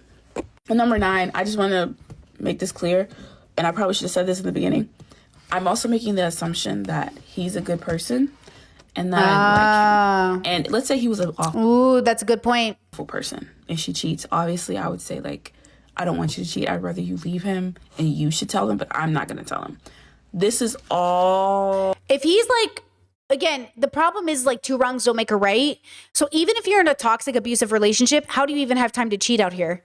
[SPEAKER 4] And number 9, I just want to make this clear, and I probably should have said this in the beginning. I'm also making the assumption that he's a good person, and that and let's say he was an awful
[SPEAKER 2] Ooh, that's a good point.
[SPEAKER 4] person, and she cheats. Obviously, I would say I don't want you to cheat. I'd rather you leave him, and you should tell him, but I'm not going to tell him. This is all.
[SPEAKER 2] If he's again, the problem is 2 wrongs don't make a right. So even if you're in a toxic, abusive relationship, how do you even have time to cheat out here?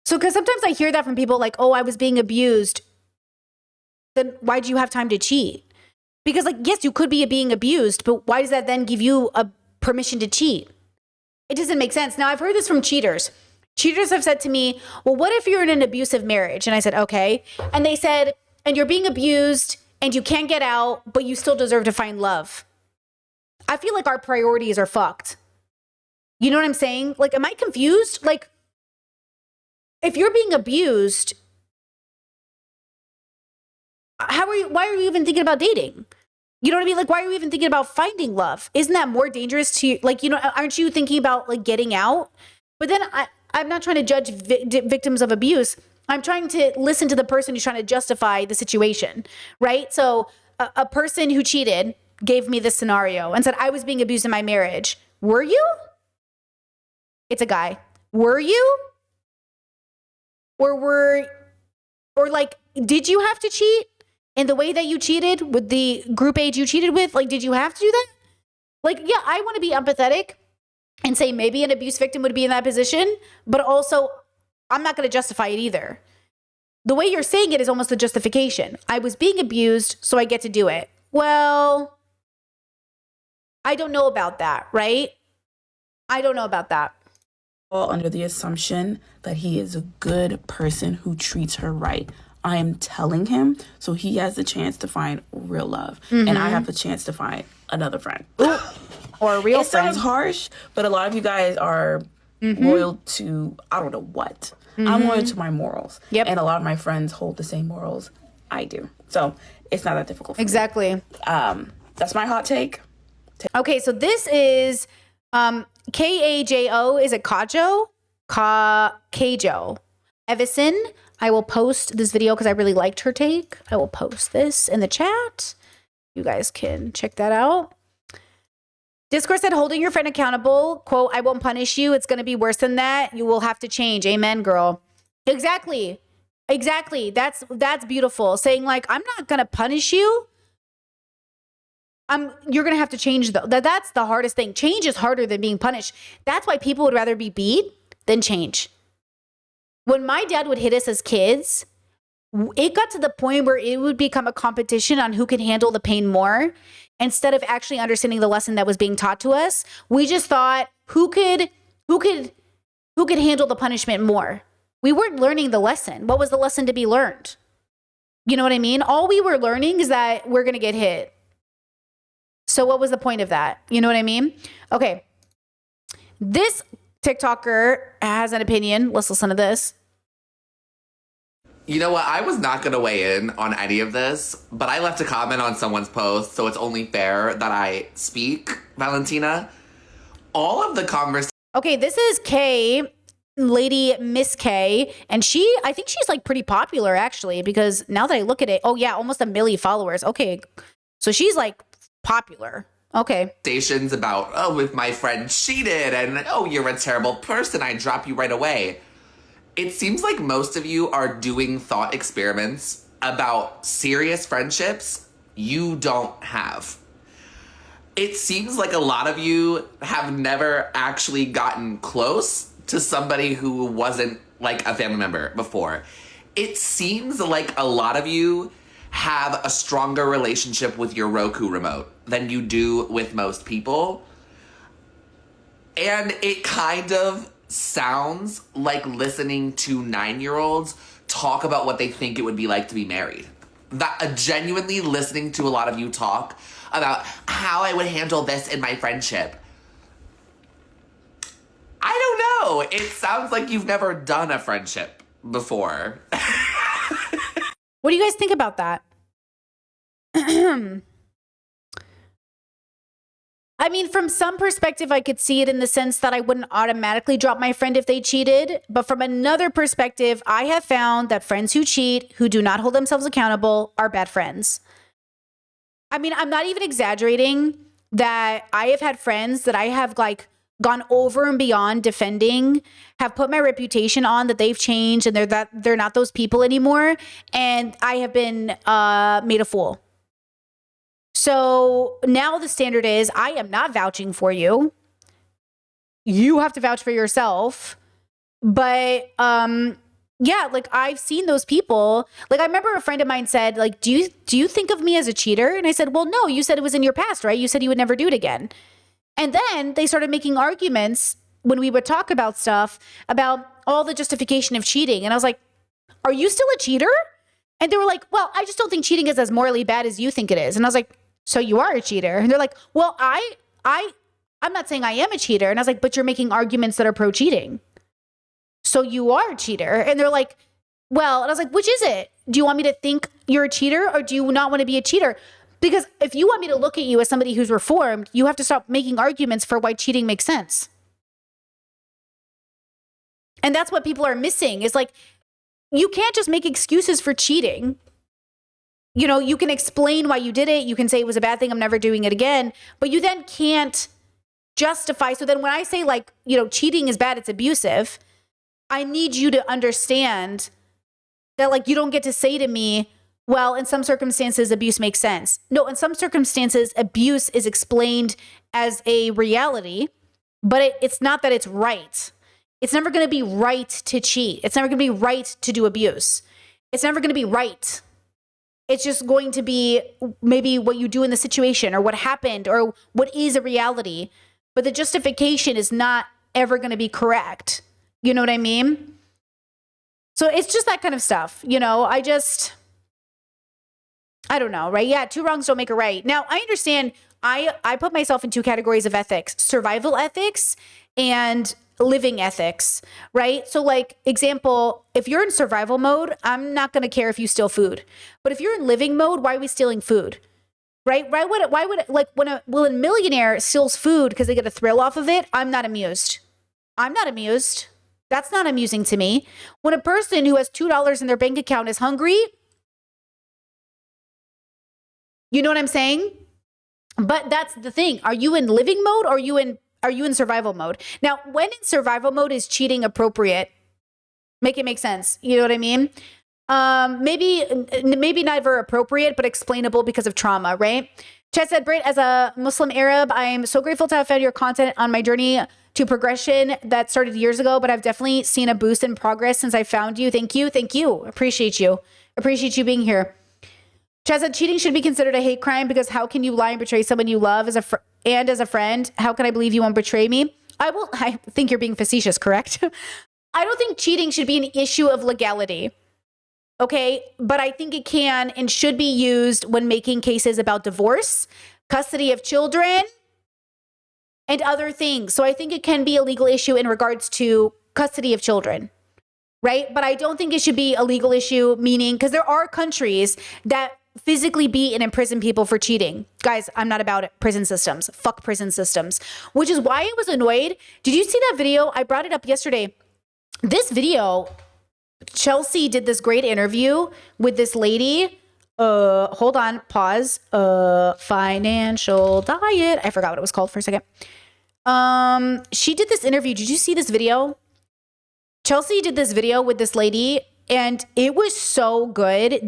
[SPEAKER 2] So, because sometimes I hear that from people oh, I was being abused. Then why do you have time to cheat? Because yes, you could be being abused, but why does that then give you a permission to cheat? It doesn't make sense. Now, I've heard this from cheaters. Cheaters have said to me, well, what if you're in an abusive marriage? And I said, okay. And they said, and you're being abused and you can't get out, but you still deserve to find love. I feel like our priorities are fucked. You know what I'm saying? Am I confused? If you're being abused, why are you even thinking about dating? You know what I mean? Why are you even thinking about finding love? Isn't that more dangerous to you? Aren't you thinking about getting out? But then I'm not trying to judge victims of abuse. I'm trying to listen to the person who's trying to justify the situation, right? So a person who cheated gave me this scenario and said, I was being abused in my marriage. Were you? It's a guy. Were you? Or like, did you have to cheat in the way that you cheated with the group age you cheated with? Like, did you have to do that? Like, yeah, I want to be empathetic and say maybe an abuse victim would be in that position, but also I'm not going to justify it either. The way you're saying it is almost a justification. I was being abused, so I get to do it. Well, I don't know about that, right? I don't know about that.
[SPEAKER 4] All under the assumption that he is a good person who treats her right. I am telling him so he has the chance to find real love. And I have the chance to find another friend.
[SPEAKER 2] Or a real
[SPEAKER 4] It
[SPEAKER 2] friend.
[SPEAKER 4] sounds harsh, but a lot of you guys are loyal to, I don't know what. I'm loyal to my morals.
[SPEAKER 2] Yep.
[SPEAKER 4] And a lot of my friends hold the same morals I do. So it's not that difficult for
[SPEAKER 2] Exactly.
[SPEAKER 4] me. That's my hot take.
[SPEAKER 2] Okay, so this is Kajo. Is it Kajo? Kajo. Evison. I will post this video because I really liked her take. I will post this in the chat. You guys can check that out. Discourse said, holding your friend accountable, quote, I won't punish you. It's going to be worse than that. You will have to change. Amen, girl. Exactly. Exactly. That's beautiful. Saying like, I'm not going to punish you. You're going to have to change though. That's the hardest thing. Change is harder than being punished. That's why people would rather be beat than change. When my dad would hit us as kids, it got to the point where it would become a competition on who could handle the pain more. Instead of actually understanding the lesson that was being taught to us, we just thought who could handle the punishment more. We weren't learning the lesson. What was the lesson to be learned? You know what I mean? All we were learning is that we're going to get hit. So what was the point of that? You know what I mean? Okay. This TikToker has an opinion. Let's listen to this.
[SPEAKER 5] You know what? I was not going to weigh in on any of this, but I left a comment on someone's post, so it's only fair that I speak, Valentina. All of the conversation.
[SPEAKER 2] Okay, this is Kay, Lady Miss K, and I think she's like pretty popular actually, because now that I look at it, oh yeah, almost 1 million followers. Okay, so she's like popular. Okay.
[SPEAKER 5] Stations about, oh, if my friend cheated and, oh, you're a terrible person, I drop you right away. It seems like most of you are doing thought experiments about serious friendships you don't have. It seems like a lot of you have never actually gotten close to somebody who wasn't like a family member before. It seems like a lot of you have a stronger relationship with your Roku remote than you do with most people. And it kind of sounds like listening to 9-year-olds talk about what they think it would be like to be married. That genuinely listening to a lot of you talk about how I would handle this in my friendship. I don't know. It sounds like you've never done a friendship before.
[SPEAKER 2] What do you guys think about that? I mean, from some perspective, I could see it in the sense that I wouldn't automatically drop my friend if they cheated. But from another perspective, I have found that friends who cheat, who do not hold themselves accountable, are bad friends. I mean, I'm not even exaggerating that I have had friends that I have like gone over and beyond defending, have put my reputation on that they've changed and they're not those people anymore. And I have been made a fool. So now the standard is I am not vouching for you. You have to vouch for yourself. But yeah, like I've seen those people. Like I remember a friend of mine said, like, do you think of me as a cheater? And I said, well, no, you said it was in your past, right? You said you would never do it again. And then they started making arguments when we would talk about stuff about all the justification of cheating. And I was like, are you still a cheater? And they were like, well, I just don't think cheating is as morally bad as you think it is. And I was like, so you are a cheater? And they're like, well, I'm not saying I am a cheater. And I was like, but you're making arguments that are pro cheating. So you are a cheater. And they're like, well, and I was like, which is it? Do you want me to think you're a cheater or do you not want to be a cheater? Because if you want me to look at you as somebody who's reformed, you have to stop making arguments for why cheating makes sense. And that's what people are missing is like, you can't just make excuses for cheating. You know, you can explain why you did it. You can say it was a bad thing. I'm never doing it again. But you then can't justify. So then when I say like, you know, cheating is bad, it's abusive, I need you to understand that like you don't get to say to me, well, in some circumstances, abuse makes sense. No, in some circumstances, abuse is explained as a reality, but it's not that it's right. It's never going to be right to cheat. It's never going to be right to do abuse. It's never going to be right. It's just going to be maybe what you do in the situation or what happened or what is a reality. But the justification is not ever going to be correct. You know what I mean? So it's just that kind of stuff. You know, I don't know, right? Yeah, two wrongs don't make a right. Now, I understand I put myself in two categories of ethics: survival ethics and living ethics, right? So like example, if you're in survival mode, I'm not going to care if you steal food. But if you're in living mode, why are we stealing food? Right? Why would like when a millionaire steals food because they get a thrill off of it, I'm not amused. I'm not amused. That's not amusing to me. When a person who has $2 in their bank account is hungry, you know what I'm saying? But that's the thing. Are you in living mode or are you in survival mode? Now, when in survival mode is cheating appropriate? Make it make sense. You know what I mean? Maybe never appropriate, but explainable because of trauma, right? Chet said, Britt, as a Muslim Arab, I'm so grateful to have found your content on my journey to progression that started years ago, but I've definitely seen a boost in progress since I found you. Thank you. Thank you. Appreciate you. Appreciate you being here. Chad said, cheating should be considered a hate crime because how can you lie and betray someone you love as a friend? How can I believe you won't betray me? I think you're being facetious, correct? I don't think cheating should be an issue of legality. Okay, but I think it can and should be used when making cases about divorce, custody of children, and other things. So I think it can be a legal issue in regards to custody of children, right? But I don't think it should be a legal issue, meaning because there are countries that physically beat and imprison people for cheating. Guys, I'm not about it. Prison systems. Fuck prison systems. Which is why I was annoyed. Did you see that video? I brought it up yesterday. This video, Chelsea did this great interview with this lady. Hold on, pause. Financial diet. I forgot what it was called for a second. She did this interview. Did you see this video? Chelsea did this video with this lady and it was so good.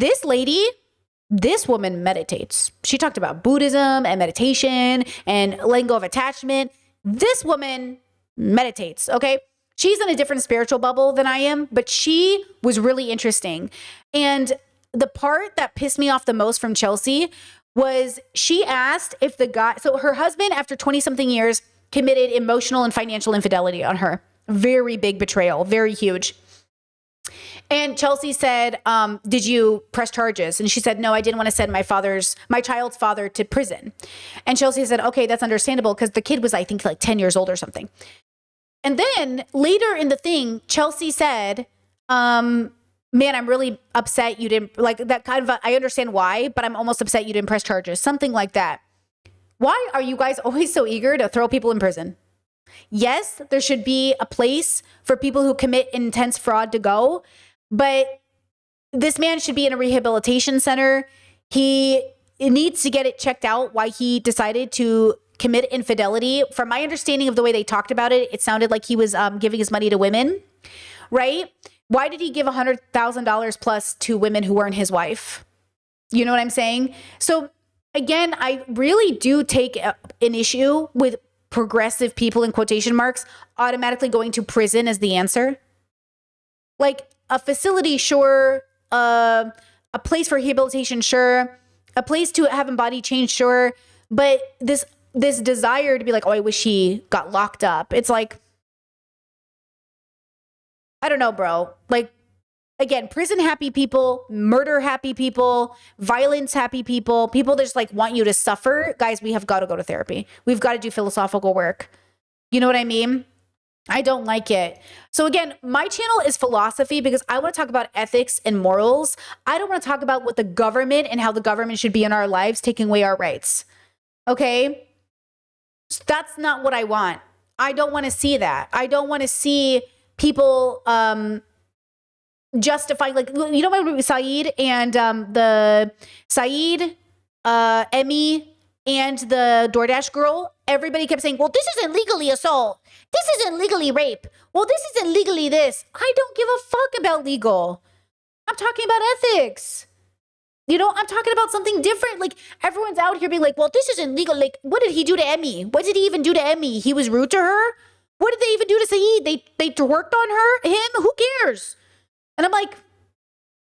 [SPEAKER 2] This woman meditates. She talked about Buddhism and meditation and letting go of attachment. This woman meditates, okay? She's in a different spiritual bubble than I am, but she was really interesting. And the part that pissed me off the most from Chelsea was she asked if the guy, so her husband, after 20 something years, committed emotional and financial infidelity on her. Very big betrayal, very huge. And Chelsea said, did you press charges? And she said, no, I didn't want to send my child's father to prison. And Chelsea said, okay, that's understandable because the kid was, I think, like 10 years old or something. And then later in the thing, Chelsea said, man, I'm really upset you didn't, like that kind of, I understand why, but I'm almost upset you didn't press charges. Something like that. Why are you guys always so eager to throw people in prison? Yes, there should be a place for people who commit intense fraud to go, but this man should be in a rehabilitation center. He needs to get it checked out why he decided to commit infidelity. From my understanding of the way they talked about it, it sounded like he was giving his money to women, right? Why did he give $100,000 plus to women who weren't his wife? You know what I'm saying? So again, I really do take an issue with progressive people in quotation marks automatically going to prison as the answer. Like a facility, sure. A place for rehabilitation, sure. A place to have a body change, sure. But this desire to be like, oh, I wish he got locked up. It's like, I don't know, bro. Like, again, prison happy people, murder happy people, violence happy people that just like want you to suffer. Guys, we have got to go to therapy. We've got to do philosophical work. You know what I mean? I don't like it. So again, my channel is philosophy because I want to talk about ethics and morals. I don't want to talk about what the government and how the government should be in our lives, taking away our rights. Okay? So that's not what I want. I don't want to see that. I don't want to see people justifying, like, you know, when Saeed and Emmy and the DoorDash girl, everybody kept saying, well, this isn't legally assault. This isn't legally rape. Well, this isn't legally this. I don't give a fuck about legal. I'm talking about ethics. You know, I'm talking about something different. Like, everyone's out here being like, well, this isn't legal. Like, what did he do to Emmy? What did he even do to Emmy? He was rude to her? What did they even do to Saeed? They twerked on him? Who cares? And I'm like,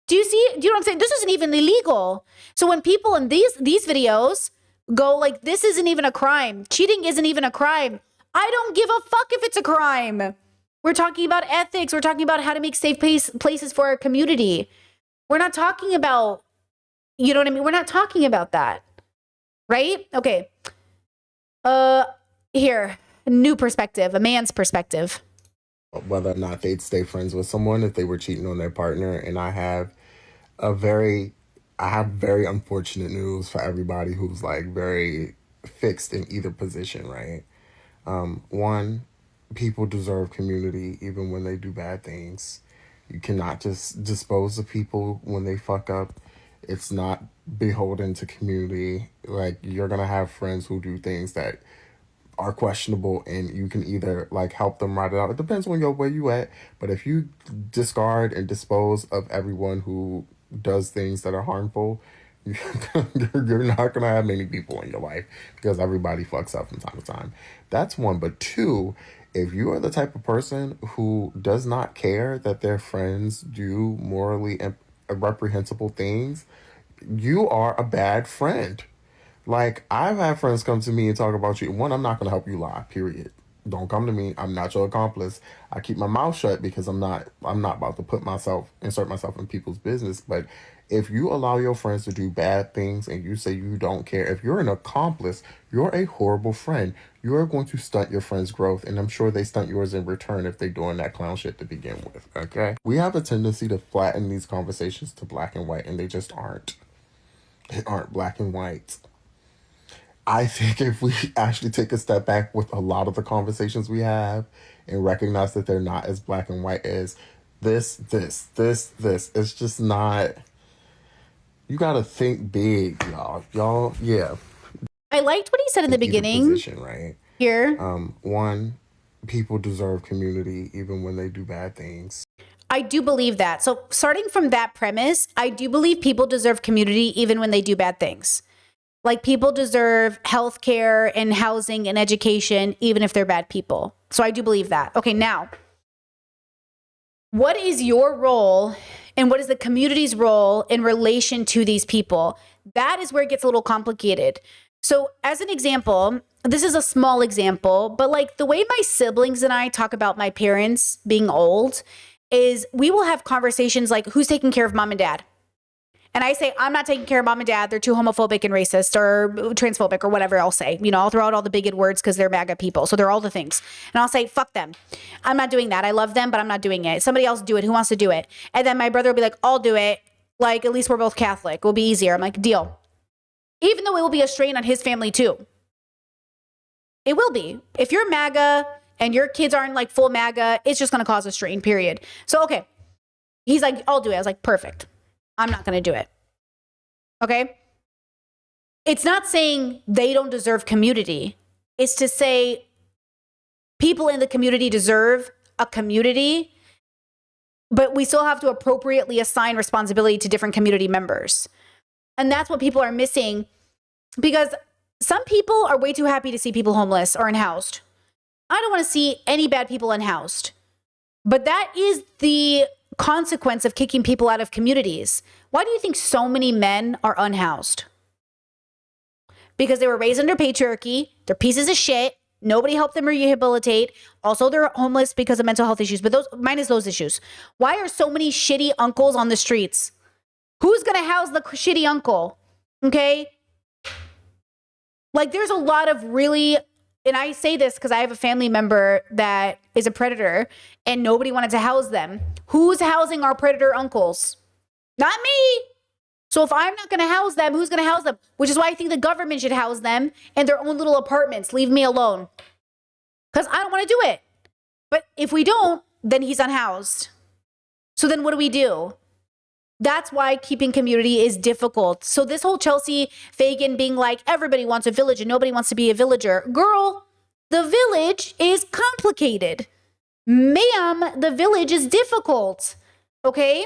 [SPEAKER 2] do you see? Do you know what I'm saying? This isn't even illegal. So when people in these videos go like, this isn't even a crime. Cheating isn't even a crime. I don't give a fuck if it's a crime. We're talking about ethics. We're talking about how to make safe places for our community. We're not talking about, you know what I mean? We're not talking about that. Right? Okay. Here, a new perspective, a man's perspective.
[SPEAKER 6] Whether or not they'd stay friends with someone if they were cheating on their partner. And I have very unfortunate news for everybody who's like very fixed in either position, right? One, people deserve community even when they do bad things. You cannot just dispose of people when they fuck up. It's not beholden to community. Like, you're gonna have friends who do things that are questionable, and you can either like help them write it out. It depends on where you at. But if you discard and dispose of everyone who does things that are harmful, you're not gonna have many people in your life, because everybody fucks up from time to time. That's one. But two, if you are the type of person who does not care that their friends do morally reprehensible things, you are a bad friend. Like, I've had friends come to me and talk about you. One, I'm not going to help you lie, period. Don't come to me. I'm not your accomplice. I keep my mouth shut because I'm not about to insert myself in people's business. But if you allow your friends to do bad things and you say you don't care, if you're an accomplice, you're a horrible friend. You're going to stunt your friend's growth, and I'm sure they stunt yours in return if they're doing that clown shit to begin with, okay? We have a tendency to flatten these conversations to black and white, and they just aren't. They aren't black and white. I think if we actually take a step back with a lot of the conversations we have and recognize that they're not as black and white as this, it's just not. You got to think big, y'all. Yeah.
[SPEAKER 2] I liked what he said in the beginning.
[SPEAKER 6] Position, right?
[SPEAKER 2] Here.
[SPEAKER 6] One, people deserve community even when they do bad things.
[SPEAKER 2] I do believe that. So starting from that premise, I do believe people deserve community even when they do bad things. Like, people deserve health care and housing and education, even if they're bad people. So I do believe that. Okay, now, what is your role and what is the community's role in relation to these people? That is where it gets a little complicated. So as an example, this is a small example, but like the way my siblings and I talk about my parents being old is we will have conversations like, who's taking care of mom and dad? And I say, I'm not taking care of mom and dad. They're too homophobic and racist or transphobic or whatever I'll say. You know, I'll throw out all the bigot words because they're MAGA people. So they're all the things. And I'll say, fuck them. I'm not doing that. I love them, but I'm not doing it. Somebody else do it. Who wants to do it? And then my brother will be like, I'll do it. Like, at least we're both Catholic. It'll be easier. I'm like, deal. Even though it will be a strain on his family too. It will be. If you're MAGA and your kids aren't like full MAGA, it's just going to cause a strain, period. So, okay. He's like, I'll do it. I was like, perfect. I'm not going to do it. Okay? It's not saying they don't deserve community. It's to say people in the community deserve a community, but we still have to appropriately assign responsibility to different community members. And that's what people are missing, because some people are way too happy to see people homeless or unhoused. I don't want to see any bad people unhoused. But that is the consequence of kicking people out of communities. Why do you think so many men are unhoused? Because they were raised under patriarchy. They're pieces of shit. Nobody helped them rehabilitate. Also, they're homeless because of mental health issues, but minus those issues. Why are so many shitty uncles on the streets? Who's going to house the shitty uncle? Okay? Like, there's a lot of really, and I say this because I have a family member that is a predator and nobody wanted to house them. Who's housing our predator uncles? Not me. So if I'm not going to house them, who's going to house them? Which is why I think the government should house them in their own little apartments. Leave me alone. Because I don't want to do it. But if we don't, then he's unhoused. So then what do we do? That's why keeping community is difficult. So this whole Chelsea Fagan being like, everybody wants a village and nobody wants to be a villager. Girl, the village is complicated. Ma'am, the village is difficult. Okay?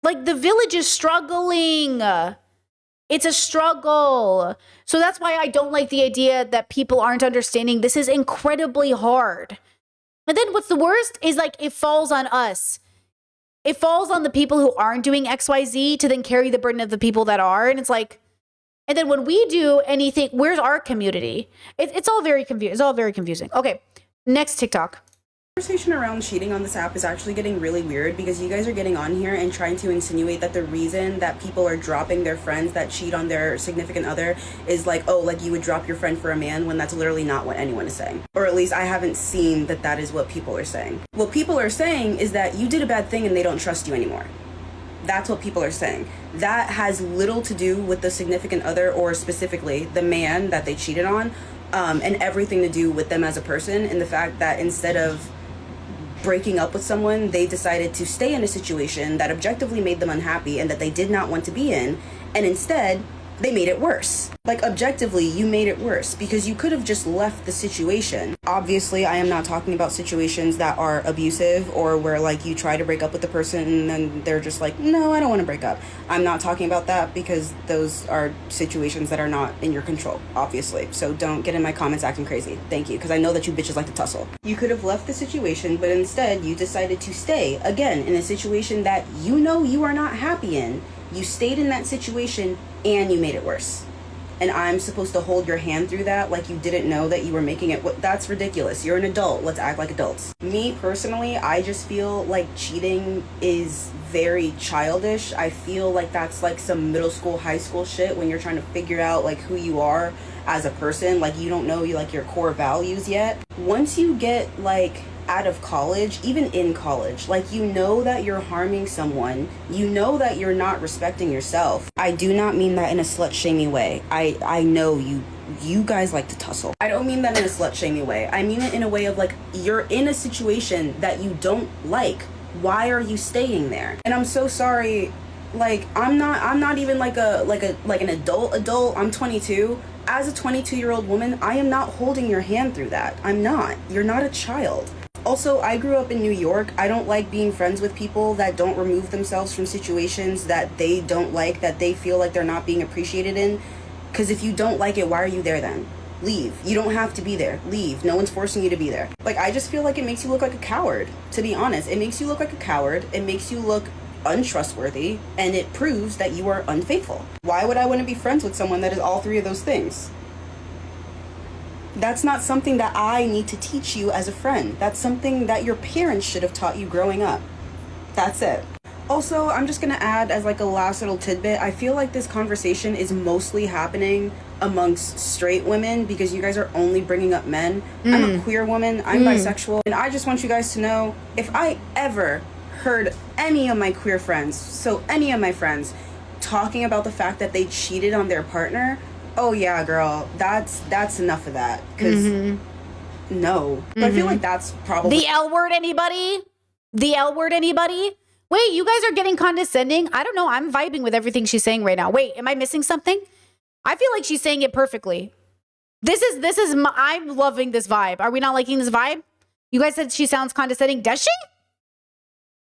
[SPEAKER 2] Like the village is struggling. It's a struggle. So that's why I don't like the idea that people aren't understanding. This is incredibly hard. And then what's the worst is like it falls on us. It falls on the people who aren't doing XYZ to then carry the burden of the people that are. And it's like, and then when we do anything, where's our community? It's all very confusing. It's all very confusing. Okay, next TikTok.
[SPEAKER 7] Conversation around cheating on this app is actually getting really weird because you guys are getting on here and trying to insinuate that the reason that people are dropping their friends that cheat on their significant other is like, oh, like you would drop your friend for a man, when that's literally not what anyone is saying. Or at least I haven't seen that that is what people are saying. What people are saying is that you did a bad thing and they don't trust you anymore. That's what people are saying. That has little to do with the significant other, or specifically the man that they cheated on, and everything to do with them as a person, and the fact that instead of breaking up with someone, they decided to stay in a situation that objectively made them unhappy and that they did not want to be in, and instead they made it worse. Like, objectively, you made it worse because you could have just left the situation. Obviously, I am not talking about situations that are abusive or where, like, you try to break up with the person and then they're just like, no, I don't want to break up. I'm not talking about that because those are situations that are not in your control, obviously. So don't get in my comments acting crazy. Thank you, because I know that you bitches like to tussle. You could have left the situation, but instead you decided to stay, again, in a situation that you know you are not happy in. You stayed in that situation and you made it worse. And I'm supposed to hold your hand through that like you didn't know that you were making it. That's ridiculous. You're an adult. Let's act like adults. Me personally, I just feel like cheating is very childish. I feel like that's like some middle school, high school shit when you're trying to figure out like who you are as a person. Like you don't know like your core values yet. Once you get like out of college, even in college, like you know that you're harming someone, you know that you're not respecting yourself. I do not mean that in a slut-shamey way. I know you guys like to tussle. I don't mean that in a slut-shamey way. I mean it in a way of like, you're in a situation that you don't like. Why are you staying there? And I'm so sorry. Like I'm not even like an adult. I'm 22. As a 22-year-old woman, I am not holding your hand through that. I'm not. You're not a child. Also, I grew up in New York. I don't like being friends with people that don't remove themselves from situations that they don't like, that they feel like they're not being appreciated in. Because if you don't like it, why are you there then? Leave. You don't have to be there. Leave. No one's forcing you to be there. Like, I just feel like it makes you look like a coward, to be honest. It makes you look like a coward. It makes you look untrustworthy, and it proves that you are unfaithful. Why would I want to be friends with someone that is all three of those things? That's not something that I need to teach you as a friend. That's something that your parents should have taught you growing up. That's it. Also, I'm just gonna add as like a last little tidbit, I feel like this conversation is mostly happening amongst straight women because you guys are only bringing up men. I'm a queer woman, I'm bisexual, and I just want you guys to know, if I ever heard any of my queer friends, so any of my friends, talking about the fact that they cheated on their partner, oh yeah, girl, that's enough of that. Because no. But I feel like that's probably
[SPEAKER 2] The L word, anybody? The L word, anybody? Wait, you guys are getting condescending? I don't know. I'm vibing with everything she's saying right now. Wait, am I missing something? I feel like she's saying it perfectly. I'm loving this vibe. Are we not liking this vibe? You guys said she sounds condescending. Does she?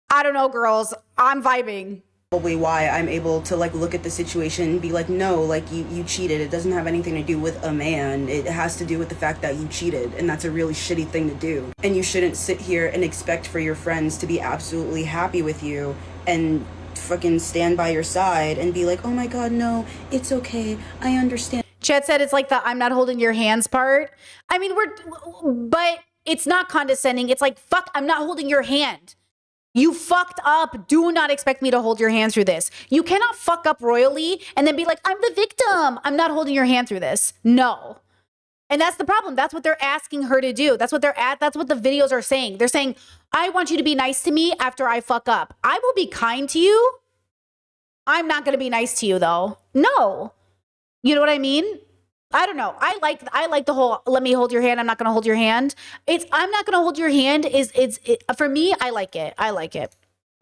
[SPEAKER 2] I don't know, girls. I'm vibing.
[SPEAKER 7] probably why I'm able to like look at the situation and be like, no, like you cheated. It doesn't have anything to do with a man. It has to do with the fact that you cheated, and that's a really shitty thing to do. And you shouldn't sit here and expect for your friends to be absolutely happy with you and fucking stand by your side and be like, oh my god, no, it's okay, I understand.
[SPEAKER 2] Chet said it's like the I'm not holding your hands part. I mean, but it's not condescending. It's like, fuck, I'm not holding your hand. You fucked up. Do not expect me to hold your hand through this. You cannot fuck up royally and then be like, I'm the victim. I'm not holding your hand through this. No. And that's the problem. That's what they're asking her to do. That's what that's what the videos are saying. They're saying, I want you to be nice to me after I fuck up. I will be kind to you. I'm not going to be nice to you though. No. You know what I mean? I don't know. I like the whole let me hold your hand. I'm not going to hold your hand. I'm not going to hold your hand for me. I like it. I like it.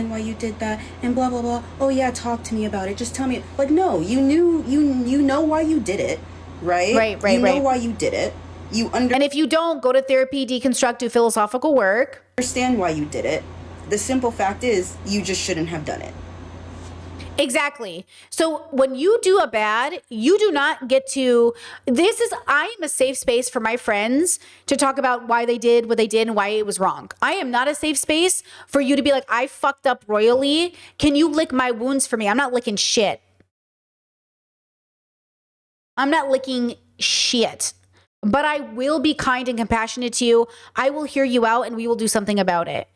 [SPEAKER 7] why you did that and blah blah blah. Oh yeah, talk to me about it. Just tell me. Like, no, you know why you did it, right?
[SPEAKER 2] Right.
[SPEAKER 7] You know why you did it.
[SPEAKER 2] And if you don't, go to therapy, deconstruct, do philosophical work.
[SPEAKER 7] Understand why you did it. The simple fact is, you just shouldn't have done it.
[SPEAKER 2] Exactly. So when you do a bad, you do not get to, I am a safe space for my friends to talk about why they did what they did and why it was wrong. I am not a safe space for you to be like, I fucked up royally. Can you lick my wounds for me? I'm not licking shit. I'm not licking shit. But I will be kind and compassionate to you. I will hear you out and we will do something about it.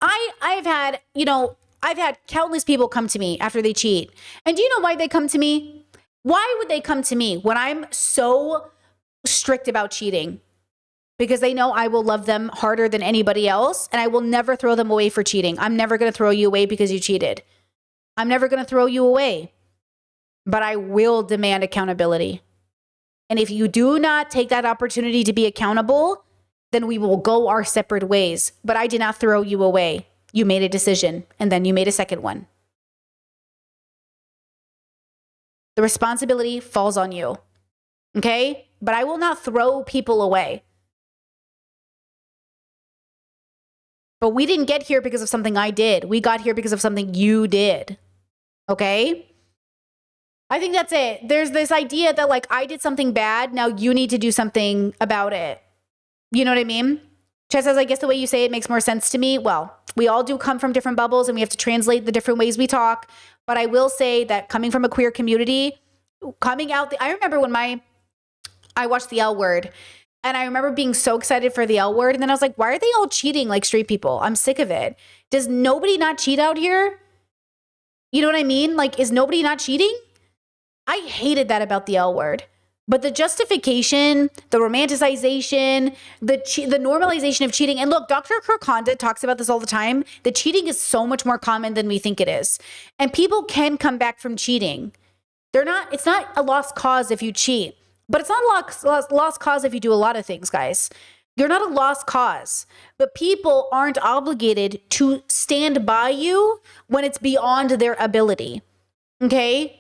[SPEAKER 2] I've had countless people come to me after they cheat. And do you know why they come to me? Why would they come to me when I'm so strict about cheating? Because they know I will love them harder than anybody else and I will never throw them away for cheating. I'm never going to throw you away because you cheated. I'm never going to throw you away. But I will demand accountability. And if you do not take that opportunity to be accountable, then we will go our separate ways. But I did not throw you away. You made a decision, and then you made a second one. The responsibility falls on you, okay? But I will not throw people away. But we didn't get here because of something I did. We got here because of something you did, okay? I think that's it. There's this idea that like I did something bad, now you need to do something about it. You know what I mean? Chess says, I guess the way you say it makes more sense to me. Well, we all do come from different bubbles and we have to translate the different ways we talk. But I will say that coming from a queer community, I remember when I watched The L Word and I remember being so excited for The L Word. And then I was like, why are they all cheating like straight people? I'm sick of it. Does nobody not cheat out here? You know what I mean? Like, is nobody not cheating? I hated that about The L Word. But the justification, the romanticization, the normalization of cheating. And look, Dr. Kirkonda talks about this all the time. The cheating is so much more common than we think it is. And people can come back from cheating. It's not a lost cause if you cheat. But it's not a lost cause if you do a lot of things, guys. You're not a lost cause. But people aren't obligated to stand by you when it's beyond their ability. Okay?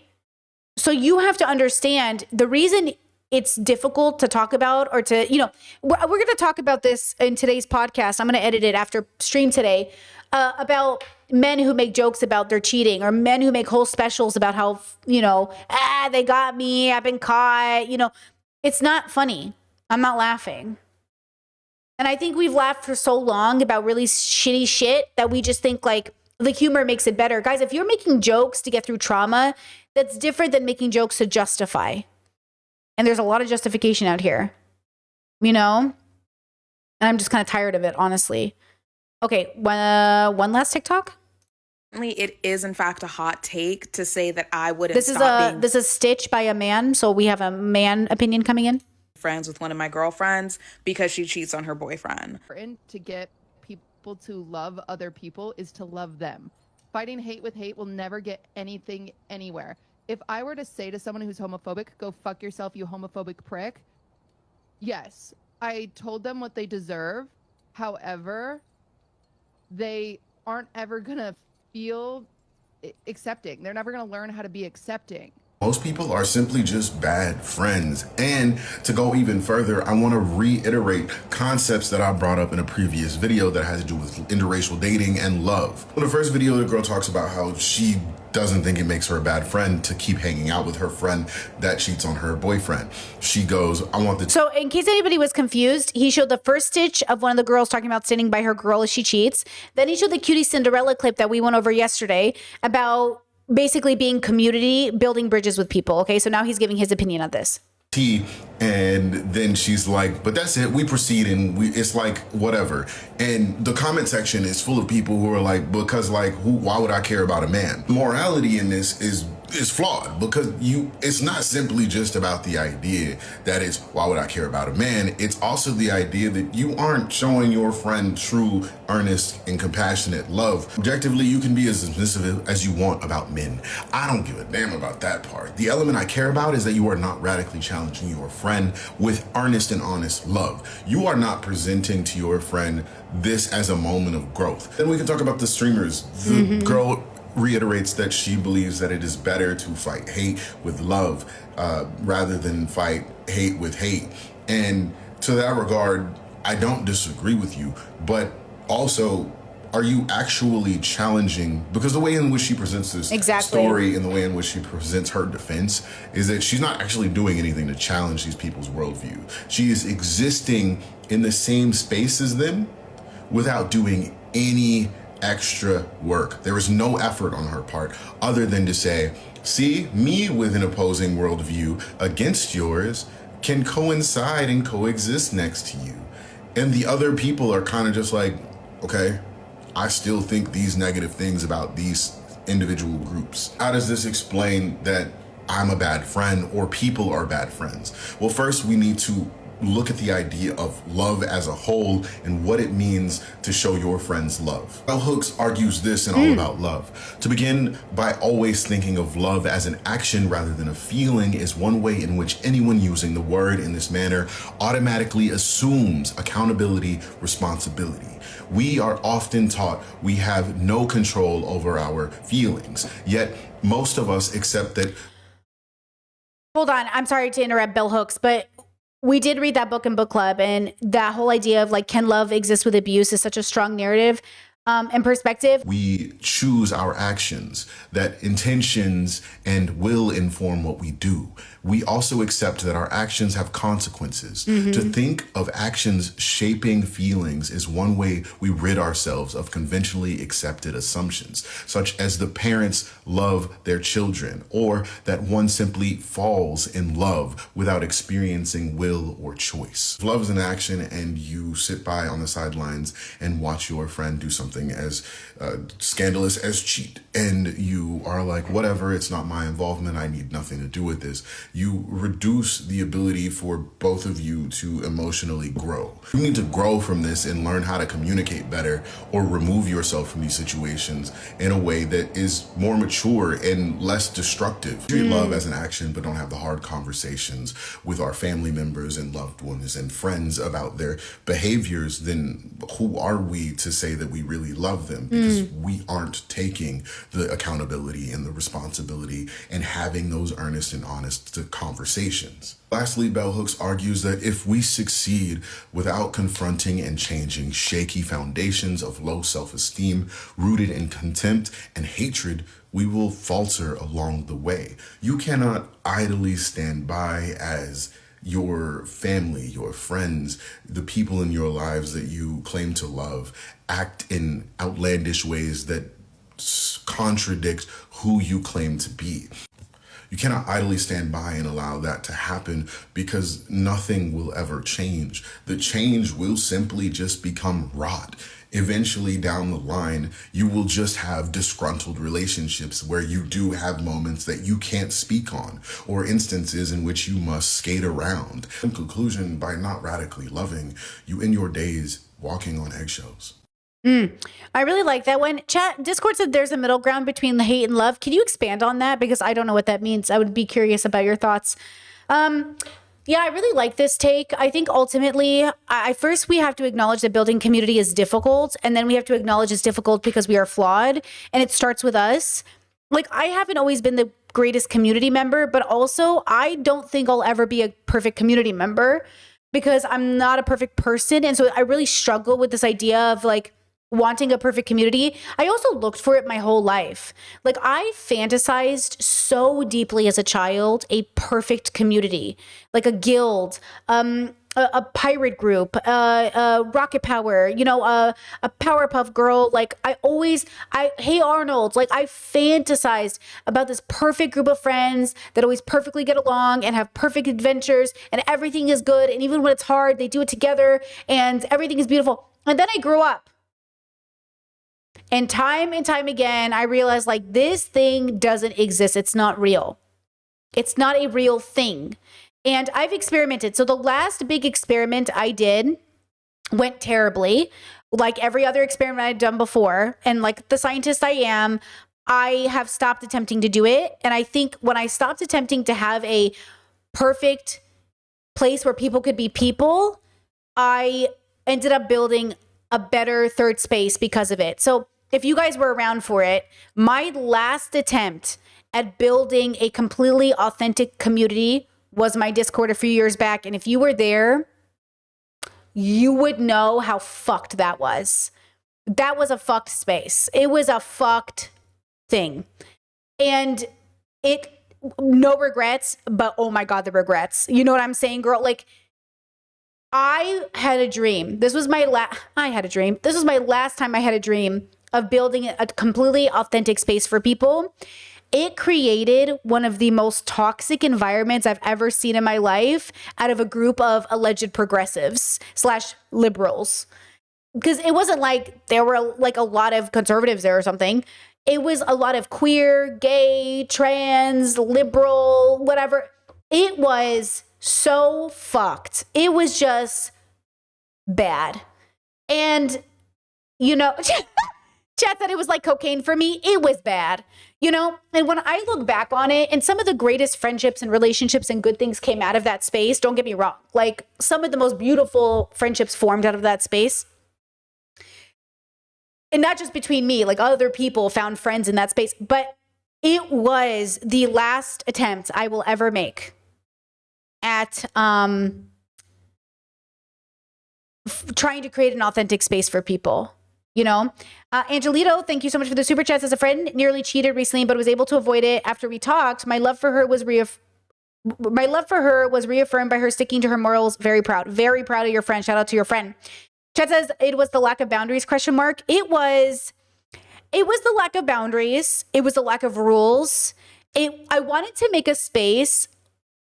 [SPEAKER 2] So you have to understand the reason it's difficult to talk about or to, we're going to talk about this in today's podcast. I'm going to edit it after stream today about men who make jokes about their cheating or men who make whole specials about how, they got me, I've been caught, it's not funny. I'm not laughing. And I think we've laughed for so long about really shitty shit that we just think like the humor makes it better. Guys, if you're making jokes to get through trauma, that's different than making jokes to justify. And there's a lot of justification out here, And I'm just kind of tired of it, honestly. Okay, one last TikTok.
[SPEAKER 3] It is, in fact, a hot take to say that I wouldn't
[SPEAKER 2] This is Stitch by a man, so we have a man opinion coming in.
[SPEAKER 3] Friends with one of my girlfriends because she cheats on her boyfriend.
[SPEAKER 8] To get people to love other people is to love them. Fighting hate with hate will never get anything anywhere. If I were to say to someone who's homophobic, go fuck yourself, you homophobic prick, yes, I told them what they deserve. However, they aren't ever going to feel accepting. They're never going to learn how to be accepting.
[SPEAKER 9] Most people are simply just bad friends. And to go even further, I want to reiterate concepts that I brought up in a previous video that has to do with interracial dating and love. In the first video, the girl talks about how she doesn't think it makes her a bad friend to keep hanging out with her friend that cheats on her boyfriend. She goes, So in case anybody was confused, he showed the first stitch of one of the girls talking about standing by her girl as she cheats. Then he showed the cutie Cinderella clip that we went over yesterday about basically being community, building bridges with people. Okay, so now he's giving his opinion on this. And then she's like, but that's it, we proceed, and it's like whatever. And the comment section is full of people who are like, because like why would I care about a man? Morality in this is is flawed, because it's not simply just about the idea that it's, why would I care about a man? It's also the idea that you aren't showing your friend true, earnest, and compassionate love. Objectively, you can be as submissive as you want about men. I don't give a damn about that part. The element I care about is that you are not radically challenging your friend with earnest and honest love. You are not presenting to your friend this as a moment of growth. Then we can talk about the streamers. The girl reiterates that she believes that it is better to fight hate with love rather than fight hate with hate. And to that regard, I don't disagree with you, but also, are you actually challenging? Because the way in which she presents this story and the way in which she presents her defense is that she's not actually doing anything to challenge these people's worldview. She is existing in the same space as them without doing any extra work. There is no effort on her part other than to say, see, me with an opposing worldview against yours can coincide and coexist next to you. And the other people are kind of just like, okay, I still think these negative things about these individual groups. How does this explain that I'm a bad friend or people are bad friends? Well, first we need to look at the idea of love as a whole and what it means to show your friends love. Bell Hooks argues this in All About Love. To begin by always thinking of love as an action rather than a feeling is one way in which anyone using the word in this manner automatically assumes accountability, responsibility. We are often taught we have no control over our feelings, yet most of us accept that.
[SPEAKER 2] Hold on, I'm sorry to interrupt, Bell Hooks, but we did read that book in book club, and that whole idea of like, can love exist with abuse is such a strong narrative and perspective. We
[SPEAKER 9] choose our actions, that intentions and will inform what we do. We also accept that our actions have consequences. To think of actions shaping feelings is one way we rid ourselves of conventionally accepted assumptions, such as the parents love their children, or that one simply falls in love without experiencing will or choice. If love is an action and you sit by on the sidelines and watch your friend do something as scandalous as cheat, and you are like, whatever, it's not my involvement, I need nothing to do with this, you reduce the ability for both of you to emotionally grow. You need to grow from this and learn how to communicate better or remove yourself from these situations in a way that is more mature and less destructive. Treat love as an action, but don't have the hard conversations with our family members and loved ones and friends about their behaviors, then who are we to say that we really love them? Because we aren't taking the accountability and the responsibility and having those earnest and honest conversations. Lastly, Bell Hooks argues that if we succeed without confronting and changing shaky foundations of low self-esteem rooted in contempt and hatred, we will falter along the way. You cannot idly stand by as your family, your friends, the people in your lives that you claim to love act in outlandish ways that contradict who you claim to be. You cannot idly stand by and allow that to happen, because nothing will ever change. The change will simply just become rot. Eventually down the line, you will just have disgruntled relationships where you do have moments that you can't speak on, or instances in which you must skate around. In conclusion, by not radically loving, you end your days walking on eggshells.
[SPEAKER 2] I really like that one. Discord said there's a middle ground between the hate and love. Can you expand on that? Because I don't know what that means. I would be curious about your thoughts. Yeah, I really like this take. I think ultimately, first we have to acknowledge that building community is difficult, and then we have to acknowledge it's difficult because we are flawed, and it starts with us. Like, I haven't always been the greatest community member, but also I don't think I'll ever be a perfect community member because I'm not a perfect person. And so I really struggle with this idea of like wanting a perfect community. I also looked for it my whole life. Like, I fantasized so deeply as a child, a perfect community, like a guild, a pirate group, Rocket Power, a Powerpuff Girl. Like, Hey Arnold, like I fantasized about this perfect group of friends that always perfectly get along and have perfect adventures and everything is good. And even when it's hard, they do it together and everything is beautiful. And then I grew up. And time again, I realized like this thing doesn't exist. It's not real. It's not a real thing. And I've experimented. So the last big experiment I did went terribly, like every other experiment I'd done before. And like the scientist I am, I have stopped attempting to do it. And I think when I stopped attempting to have a perfect place where people could be people, I ended up building a better third space because of it. So if you guys were around for it, my last attempt at building a completely authentic community was my Discord a few years back. And if you were there, you would know how fucked that was. That was a fucked space. It was a fucked thing. And no regrets, but oh my God, the regrets. You know what I'm saying, girl? Like, I had a dream. This was my last time I had a dream of building a completely authentic space for people. It created one of the most toxic environments I've ever seen in my life out of a group of alleged progressives / liberals. Because it wasn't like there were like a lot of conservatives there or something. It was a lot of queer, gay, trans, liberal, whatever. It was so fucked. It was just bad. And, you know, Chat said it was like cocaine for me. It was bad, you know? And when I look back on it, and some of the greatest friendships and relationships and good things came out of that space, don't get me wrong. Like some of the most beautiful friendships formed out of that space. And not just between me, like other people found friends in that space, but it was the last attempt I will ever make at trying to create an authentic space for people, you know? Angelito, thank you so much for the super chats. As a friend nearly cheated recently, but was able to avoid it after we talked. My love for her was reaffirmed by her sticking to her morals. Very proud of your friend. Shout out to your friend. Chat says it was the lack of boundaries, ? It was the lack of boundaries. It was the lack of rules. I wanted to make a space.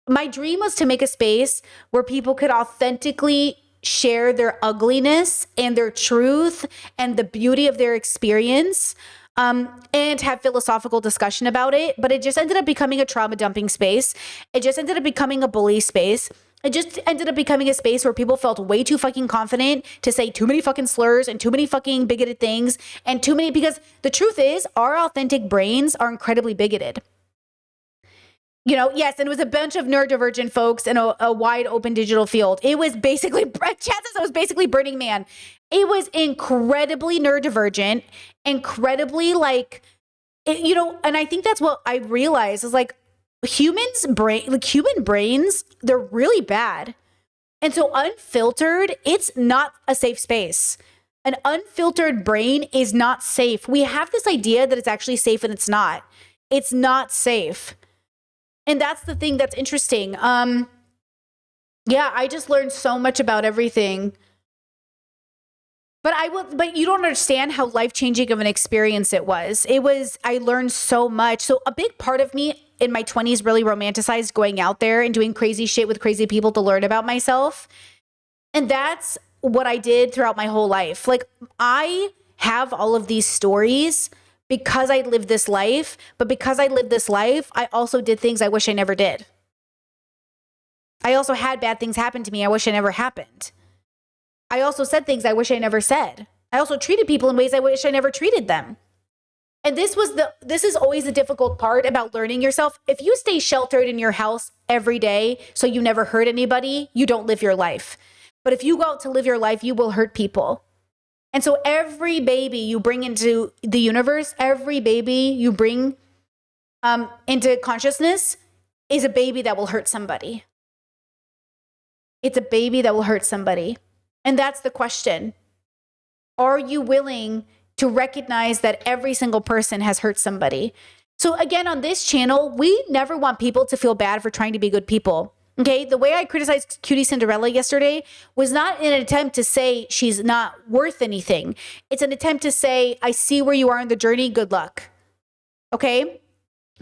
[SPEAKER 2] My dream was to make a space where people could authentically share their ugliness and their truth and the beauty of their experience, and have philosophical discussion about it. But it just ended up becoming a trauma dumping space. It just ended up becoming a bully space. It just ended up becoming a space where people felt way too fucking confident to say too many fucking slurs and too many fucking bigoted things and too many, because the truth is our authentic brains are incredibly bigoted. You know, yes, and it was a bunch of neurodivergent folks in a wide open digital field. It was basically, chances it was basically Burning Man. It was incredibly neurodivergent, incredibly like, you know, and I think that's what I realized is like human brains, they're really bad. And so unfiltered, it's not a safe space. An unfiltered brain is not safe. We have this idea that it's actually safe and it's not. It's not safe. And that's the thing that's interesting. Yeah, I just learned so much about everything. But you don't understand how life-changing of an experience it was. I learned so much. So a big part of me in my 20s really romanticized going out there and doing crazy shit with crazy people to learn about myself. And that's what I did throughout my whole life. Like I have all of these stories because I lived this life, but because I lived this life, I also did things I wish I never did. I also had bad things happen to me I wish I never happened. I also said things I wish I never said. I also treated people in ways I wish I never treated them. And this is always the difficult part about learning yourself. If you stay sheltered in your house every day so you never hurt anybody, you don't live your life. But if you go out to live your life, you will hurt people. And so every baby you bring into the universe, every baby you bring into consciousness is a baby that will hurt somebody. It's a baby that will hurt somebody. And that's the question. Are you willing to recognize that every single person has hurt somebody? So again, on this channel, we never want people to feel bad for trying to be good people. Okay, the way I criticized Cutie Cinderella yesterday was not in an attempt to say she's not worth anything. It's an attempt to say, I see where you are in the journey. Good luck. Okay?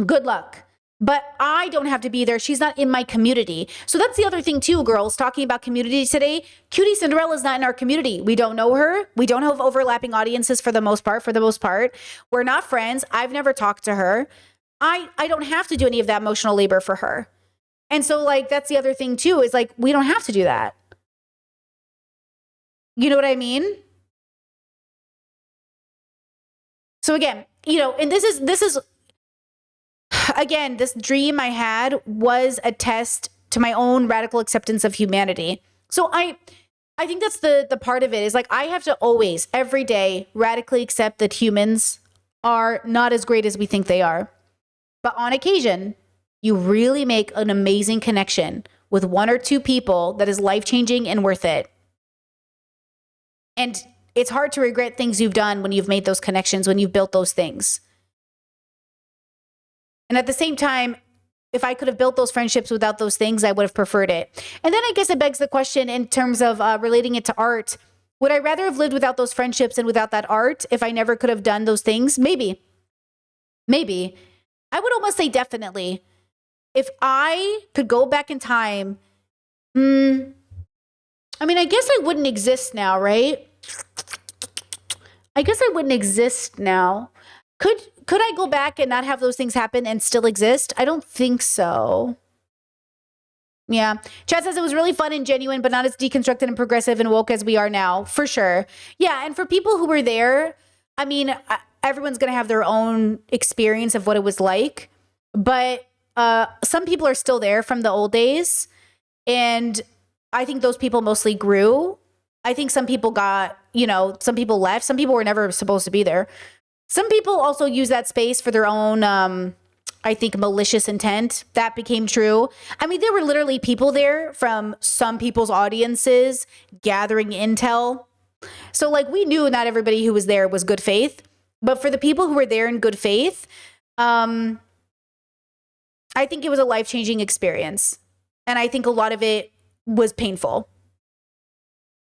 [SPEAKER 2] Good luck. but I don't have to be there. She's not in my community. So that's the other thing too, girls, talking about community today. Cutie Cinderella is not in our community. We don't know her. We don't have overlapping audiences for the most part. We're not friends. I've never talked to her. I don't have to do any of that emotional labor for her. And so like, that's the other thing too, is like, we don't have to do that. You know what I mean? So again, you know, and this is again, this dream I had was a test to my own radical acceptance of humanity. So I think that's the part of it, is like, I have to always, every day, radically accept that humans are not as great as we think they are. But on occasion, you really make an amazing connection with one or two people that is life-changing and worth it. And it's hard to regret things you've done when you've made those connections, when you've built those things. And at the same time, if I could have built those friendships without those things, I would have preferred it. And then I guess it begs the question in terms of relating it to art. Would I rather have lived without those friendships and without that art if I never could have done those things? Maybe. I would almost say definitely. If I could go back in time, I mean, I guess I wouldn't exist now, right? I guess I wouldn't exist now. Could I go back and not have those things happen and still exist? I don't think so. Yeah. Chad says it was really fun and genuine, but not as deconstructed and progressive and woke as we are now, for sure. Yeah. And for people who were there, I mean, everyone's going to have their own experience of what it was like. But some people are still there from the old days. And I think those people mostly grew. I think some people got, some people left. Some people were never supposed to be there. Some people also use that space for their own, I think, malicious intent. That became true. I mean, there were literally people there from some people's audiences gathering intel. So like, we knew not everybody who was there was good faith, but for the people who were there in good faith, I think it was a life-changing experience. And I think a lot of it was painful.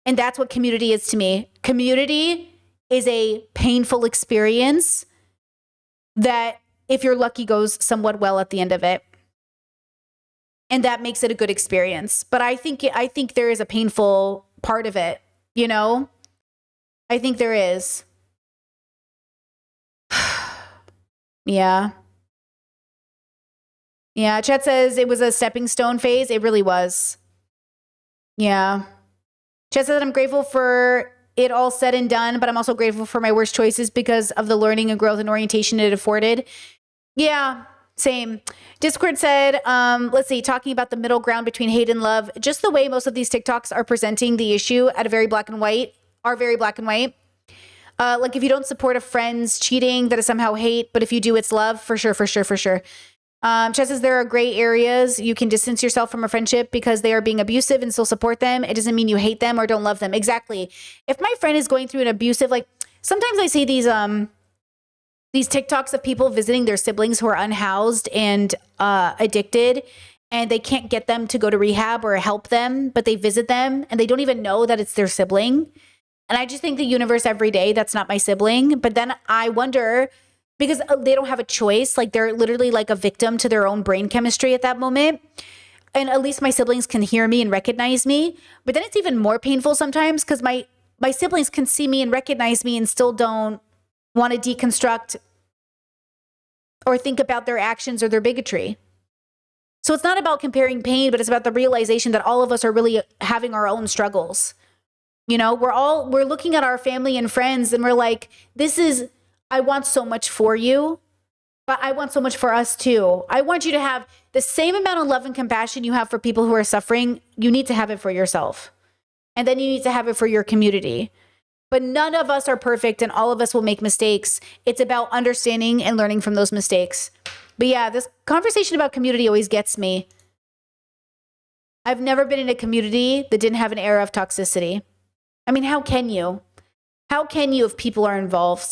[SPEAKER 2] And that's what community is to me. Community is a painful experience that, if you're lucky, goes somewhat well at the end of it. And that makes it a good experience. But I think there is a painful part of it, I think there is. Yeah. Yeah, Chet says it was a stepping stone phase. It really was. Yeah. Chet says that I'm grateful for it all said and done, but I'm also grateful for my worst choices because of the learning and growth and orientation it afforded. Yeah, same. Discord said, let's see, talking about the middle ground between hate and love, just the way most of these TikToks are presenting the issue at a very black and white. Like if you don't support a friend's cheating, that is somehow hate, but if you do, it's love. For sure. Chet says there are gray areas. You can distance yourself from a friendship because they are being abusive and still support them. It doesn't mean you hate them or don't love them. Exactly. If my friend is going through an abusive, like sometimes I see these TikToks of people visiting their siblings who are unhoused and addicted, and they can't get them to go to rehab or help them, but they visit them and they don't even know that it's their sibling. And I just think the universe every day, that's not my sibling. But then I wonder, because they don't have a choice, like they're literally like a victim to their own brain chemistry at that moment. And at least my siblings can hear me and recognize me. But then it's even more painful sometimes because my siblings can see me and recognize me and still don't want to deconstruct or think about their actions or their bigotry. So it's not about comparing pain, but it's about the realization that all of us are really having our own struggles. We're looking at our family and friends and we're like, I want so much for you, but I want so much for us too. I want you to have the same amount of love and compassion you have for people who are suffering. You need to have it for yourself. And then you need to have it for your community. But none of us are perfect and all of us will make mistakes. It's about understanding and learning from those mistakes. But yeah, this conversation about community always gets me. I've never been in a community that didn't have an era of toxicity. I mean, how can you? How can you if people are involved?